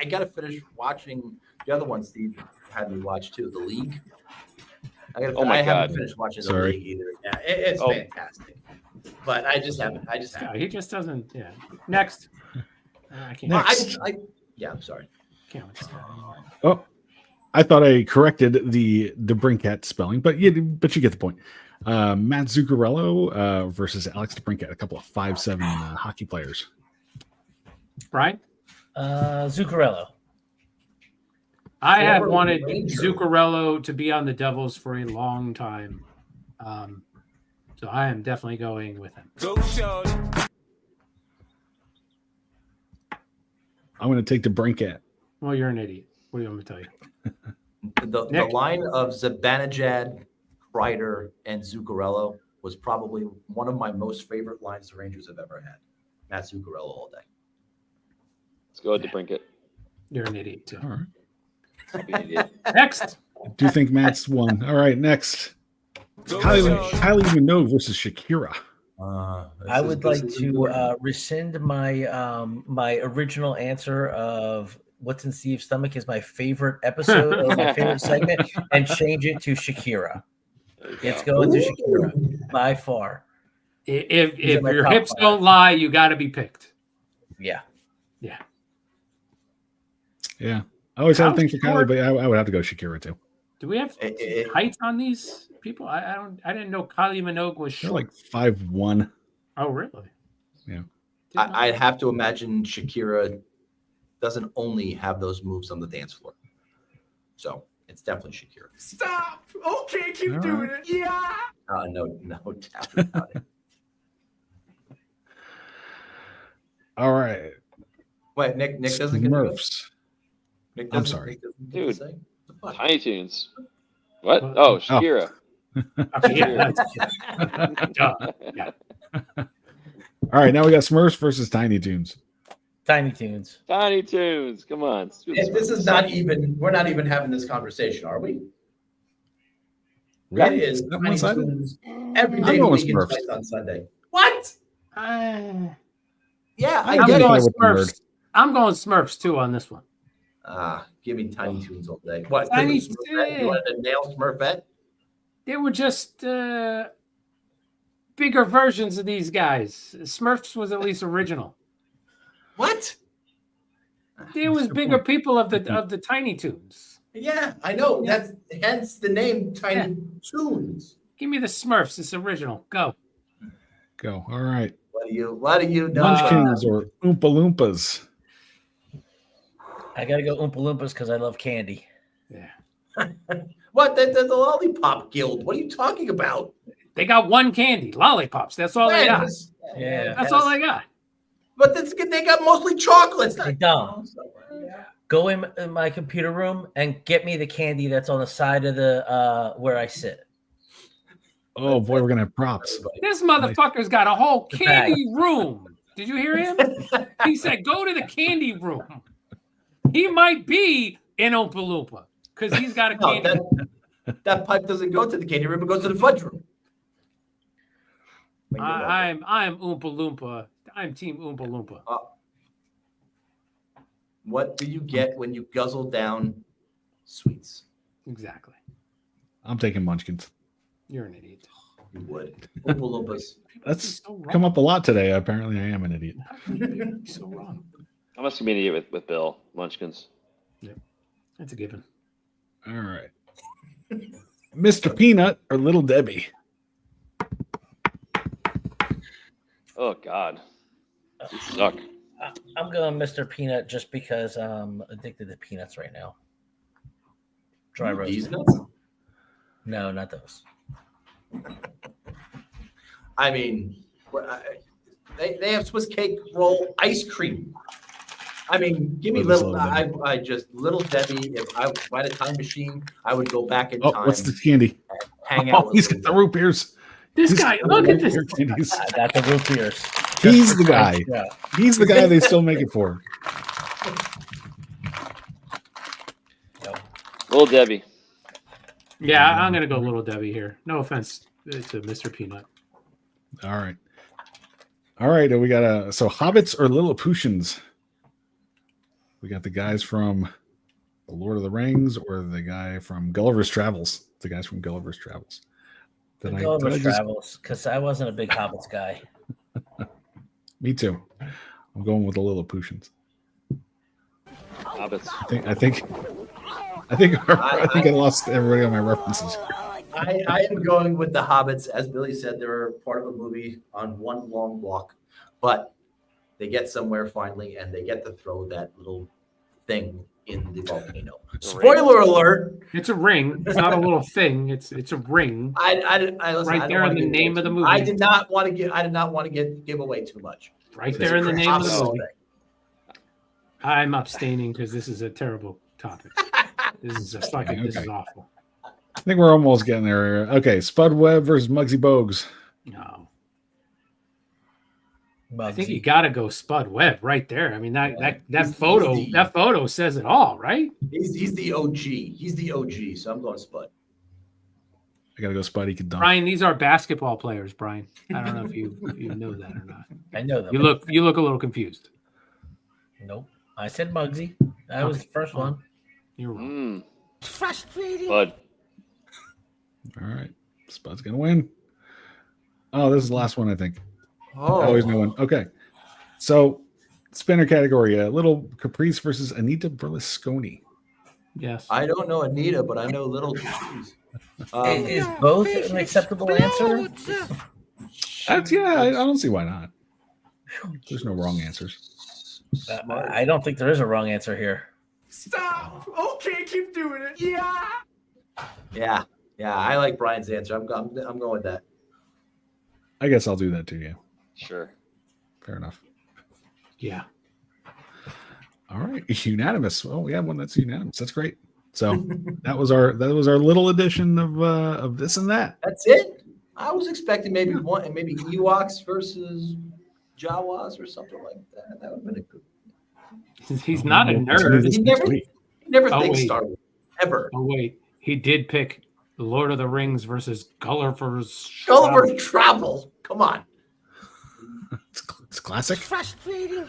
got to finish watching the other one Steve had me watch too, The League. I haven't finished watching The League either. Yeah, it's fantastic. But I just haven't. He just doesn't. Yeah. Next. I can't. Next. I'm sorry. Can't wait to start anymore. Oh, I thought I corrected the DeBrincat spelling, but you get the point. Matt Zuccarello versus Alex DeBrincat, a couple of 5'7" hockey players. Brian? Zuccarello. I have wanted Zuccarello to be on the Devils for a long time. So I am definitely going with him. I'm going to take DeBrincat. Well, you're an idiot. What do you want me to tell you? The line of Zibanejad, Kreider, and Zuccarello was probably one of my most favorite lines the Rangers have ever had. Matt Zuccarello all day. Let's go ahead to Brinket. You're an idiot too. All right. I'll be an idiot. Next. Do you think Matt's won? All right, next. Kylie Minogue versus Shakira. I would like to rescind my my original answer of What's in Steve's Stomach is my favorite episode of my favorite segment and change it to Shakira. It's going to Shakira by far. If your hips don't lie, you got to be picked. Yeah. I always had a thing for Kylie, but I would have to go Shakira too. Do we have heights on these people? I didn't know Kylie Minogue was short. They're like 5'1". Oh, really? Yeah. I'd have to imagine Shakira doesn't only have those moves on the dance floor. So It's definitely Shakira. Stop! Okay, keep All doing right. it. Yeah! No doubt about it. All right. Wait, Nick doesn't get to go? Smurfs. Nick I'm doesn't, sorry. Nick doesn't get to Dude. say? What the fuck? Tiny Toons. What? What? Oh, Shakira. Okay, yeah, duh. Yeah. All right, now we got Smurfs versus Tiny Toons. Tiny Toons. Tiny Toons. Come on. Let's do This is not even, we're not even having this conversation, are we? It is That Tiny one-sided? Toons every I'm day of the going with week and Smurfs. twice on Sunday. What? Yeah, I I'm get going it. with the nerd. Smurfs. I'm going Smurfs too on this one. Give me Tiny Toons all day. What? Tiny You wanted to nail Smurfette? They were just bigger versions of these guys. Smurfs was at least original. What? There was bigger people of the Tiny Toons. Yeah, I know. Yeah. That's hence the name Tiny Toons. Give me the Smurfs. It's original. Go. Go. All right. What do you know? Munchkins or Oompa Loompas. I gotta go Oompa Loompas because I love candy. Yeah. What? That's the Lollipop Guild. What are you talking about? They got one candy, lollipops. That's all they got. Yeah. That's all they got. But they got mostly chocolates. Hey, Dom, go in my computer room and get me the candy that's on the side of the where I sit. Oh boy, we're gonna have props. This motherfucker's got a whole The candy room. Did you hear him? He said, go to the candy room. He might be in Oompa Loompa because he's got a candy room. That pipe doesn't go to the candy room, it goes to the fudge room. I'm Oompa Loompa. I'm Team Oompa Loompa. What do you get when you guzzle down sweets? Exactly. I'm taking Munchkins. You're an idiot. You would. Oompa Loompas. That's so come up a lot today. Apparently, I am an idiot. So wrong. I must be an idiot with Bill. Munchkins. Yep. That's a given. All right. Mr. Peanut or Little Debbie? Oh, God. You suck. I'm going Mr. Peanut just because I'm addicted to peanuts right now. Dry These roasted. nuts? No, not those. I mean, they have Swiss cake roll ice cream. I mean, give me little. I just Little Debbie. If I had a time machine, I would go back in time. What's the candy? Hang out. Oh, he's got the root beers. This guy, look at this. Candies. I got the root beers. He's the guy. Yeah. He's the guy they still make it for. Little Debbie. Yeah, I'm going to go Little Debbie here. No offense to Mr. Peanut. All right. All right. We got so Hobbits or Lilliputians? We got the guys from The Lord of the Rings or the guy from Gulliver's Travels. The guys from Gulliver's Travels. Gulliver's Travels, because I wasn't a big Hobbits guy. Me too. I'm going with the Lilliputians. Hobbits. I think I lost everybody on my references. I am going with the Hobbits. As Billy said, they're part of a movie on one long walk, but they get somewhere finally, and they get to throw that little thing in the volcano. Spoiler alert! It's a ring. It's not a little thing. It's a ring. Listen, right there in the name of the movie. I did not want to give away too much. Right there in the name of the movie. I'm abstaining because this is a terrible topic. This is a fucking. This is awful. I think we're almost getting there. Okay, Spud Webb versus Muggsy Bogues. No. Muggsy. I think you got to go Spud Webb right there. I mean that photo says it all, right? He's the OG. He's the OG. So I'm going Spud. I gotta go Spud. He can dunk. Brian, these are basketball players, Brian. I don't know if you know that or not. I know them. You look a little confused. Nope. I said Muggsy. That was the first one. You're wrong. Frustrating. Bud. All right. Spud's gonna win. Oh, this is the last one, I think. Oh, always no one. Okay. So spinner category, Little Caprice versus Anita Berlusconi. Yes. I don't know Anita, but I know Little Caprice. Is both an acceptable answer? I don't see why not. There's no wrong answers. I don't think there is a wrong answer here. Stop. Okay, keep doing it. Yeah. Yeah. I like Brian's answer. I'm going with that. I guess I'll do that too. Yeah. Sure. Fair enough. Yeah. All right. Unanimous. Well, we have one that's unanimous. That's great. So that was our little edition of this and that. That's it. I was expecting maybe Ewoks versus Jawas or something like that. That would have been a good. He's not a nerd. He never thinks wait. Star Wars ever. Oh wait, he did pick Lord of the Rings versus Gulliver's Travel. Come on. It's classic. Frustrating.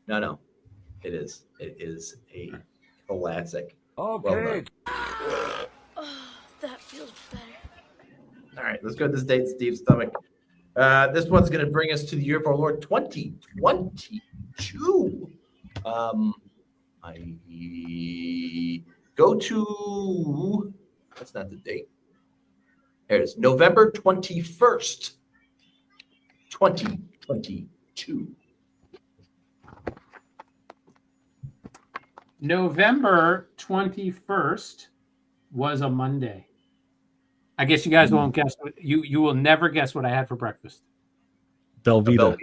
No. It is a classic. Okay. That feels better. All right, let's go to this date, Steve's stomach. This one's going to bring us to the year of our Lord 2022. I go to, that's not the date. There it is, November 21st, 2022. November 21st was a Monday. I guess you guys won't guess what you will never guess what I had for breakfast. Velveeta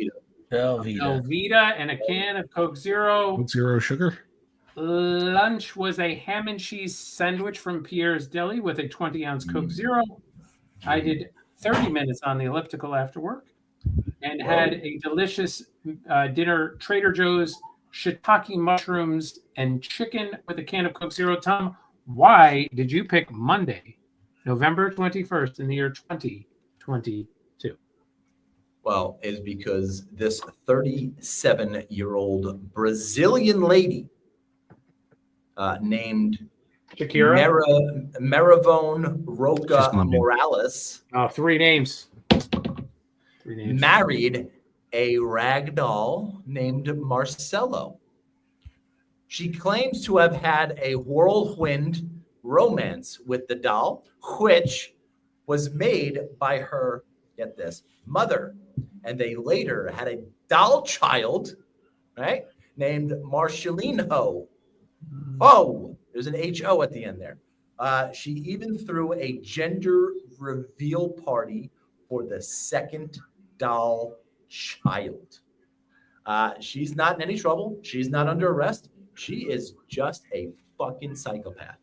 And a can of Coke Zero. Coke Zero sugar. Lunch was a ham and cheese sandwich from Pierre's Deli with a 20-ounce Coke Zero. I did 30 minutes on the elliptical after work and had a delicious dinner, Trader Joe's shiitake mushrooms and chicken with a can of Coke Zero. Tom, why did you pick Monday, November 21st in the year 2022? Well, it's because this 37-year-old Brazilian lady named Shakira? Maravone Roca Morales. Oh, three names. Married a ragdoll named Marcelo. She claims to have had a whirlwind romance with the doll, which was made by her, get this, mother. And they later had a doll child, right, named Marcelinho. Oh, there's an H-O at the end there. She even threw a gender reveal party for the second doll child. She's not in any trouble. She's not under arrest. She is just a fucking psychopath.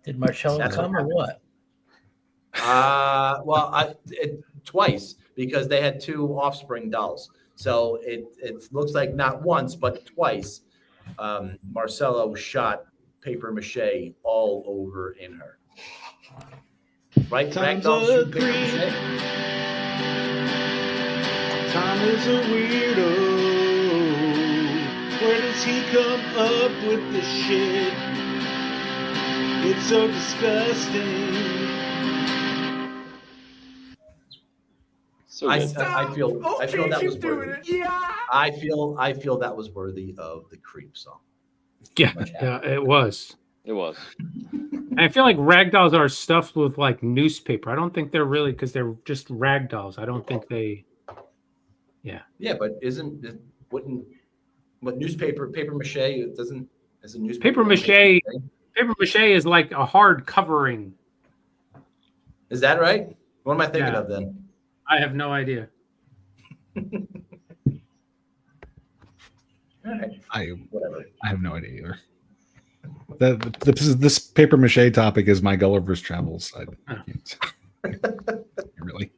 Did Marcello come or what? Twice, because they had two offspring dolls. So it looks like not once, but twice. Marcelo shot paper mache all over in her. Right? Ragdolls shoot paper mache? Tom is a weirdo. Where does he come up with this shit? It's so disgusting. I feel that was worthy. Yeah. I feel that was worthy of the creep song. Yeah, it was. It was. I feel like ragdolls are stuffed with like newspaper. I don't think they're really, because they're just ragdolls. I don't think they. Yeah. Yeah, but what newspaper, paper mache, it doesn't, as a newspaper. Paper mache is like a hard covering. Is that right? What am I thinking of then? I have no idea. All right. I have no idea either. This paper mache topic is my Gulliver's Travels. Really.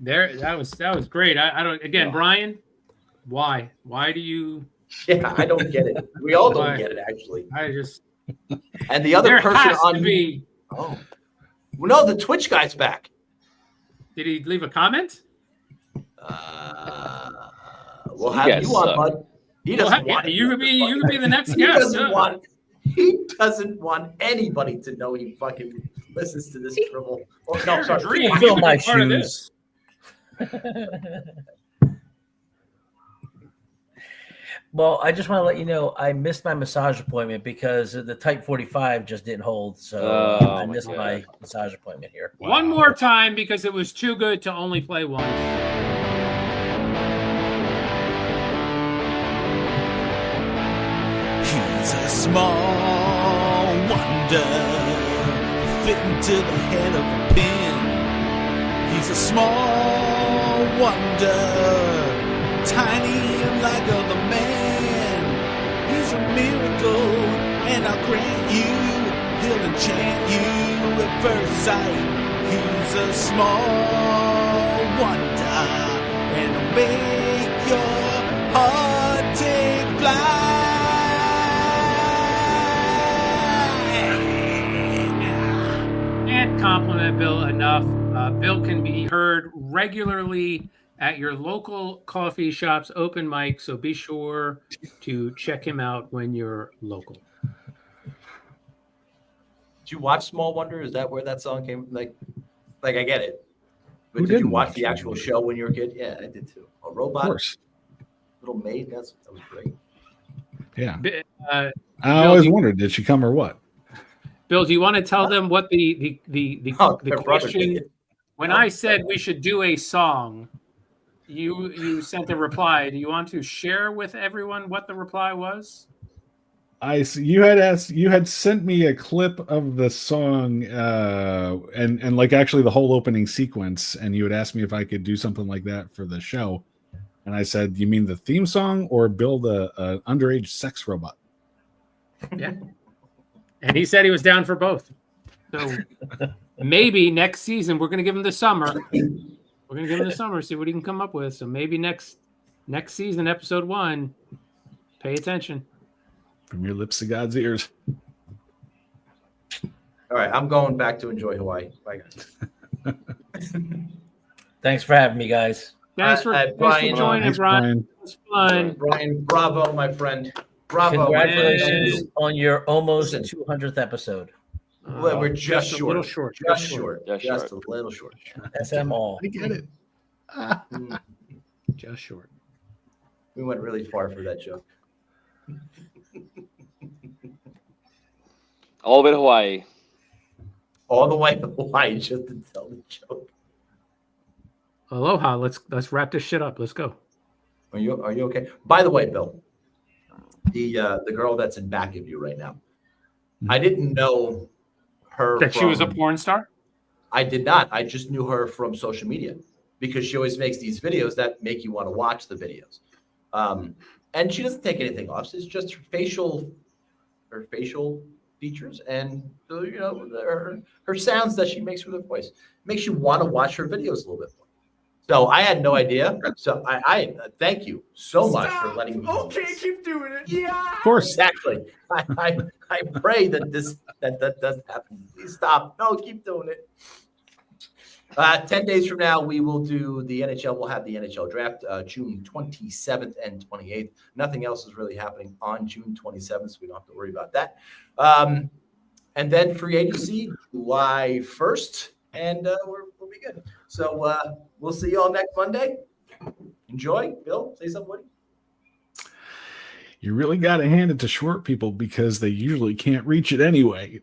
That was great. I don't. Again, Brian, why do you? Yeah, I don't get it. We all don't get it, actually. I just. And the other there person has on to be. Oh, well, no, the Twitch guy's back. Did he leave a comment? We'll have you on, bud. He doesn't want you could be the next he guest. He doesn't want anybody to know he fucking listens to this dribble. Oh, no, sorry. Fill my shoes. Well, I just want to let you know I missed my massage appointment because the Type 45 just didn't hold. So I missed my massage appointment here. Wow. One more time because it was too good to only play once. He's a small wonder, fitting to the head of a pin. He's a small wonder, tiny and like other man. He's a miracle, and I'll grant you, he'll enchant you at first sight. He's a small wonder, and he'll make your heart take flight. Can't compliment Bill enough. Bill can be heard regularly at your local coffee shop's open mic, so be sure to check him out when you're local. Did you watch Small Wonder? Is that where that song came? Like I get it. But Who did you didn't watch watch the actual show when you were a kid? Yeah, I did too. A Of robot, course. little maid. That was great. Yeah. I I always wondered, did she come or what? Bill, do you want to tell them what the Oh, her brother question? did. When I said we should do a song, you sent a reply. Do you want to share with everyone what the reply was? You had sent me a clip of the song, and like actually the whole opening sequence, and you had asked me if I could do something like that for the show, and I said, "You mean the theme song or build a underage sex robot?" Yeah, and he said he was down for both. So maybe next season we're going to give him the summer. We're going to give him the summer, see what he can come up with. So maybe next season, episode 1, pay attention. From your lips to God's ears. All right, I'm going back to enjoy Hawaii. Bye, guys. Thanks for having me, guys. Thanks for Brian, joining, Thanks, Brian. Brian. It was fun. Brian, bravo, my friend. Bravo. Congratulations man. on your almost Listen. 200th episode. Well, we're just a short. little short. Just short. Just Just short. a little short. SM all. I get it. Just short. We went really far for that joke. All the way to Hawaii. All the way to Hawaii just to tell the joke. Aloha. Let's wrap this shit up. Let's go. Are you okay? By the way, Bill, the girl that's in back of you right now, I didn't know her. That she was a from- porn star? I did not. I just knew her from social media because she always makes these videos that make you want to watch the videos. And she doesn't take anything off. It's just her facial features and her sounds that she makes with her voice makes you want to watch her videos a little bit more. So I had no idea. So I thank you so much for letting me know. Okay, this. keep doing it. Yeah. Of course. Exactly. I pray that that doesn't happen. Please stop. No, keep doing it. 10 days from now, we will do the NHL. We'll have the NHL draft June 27th and 28th. Nothing else is really happening on June 27th, so we don't have to worry about that. And then free agency, July 1st, and we'll be good. So we'll see you all next Monday. Enjoy. Bill, say something, Woody. You really got to hand it to short people because they usually can't reach it anyway.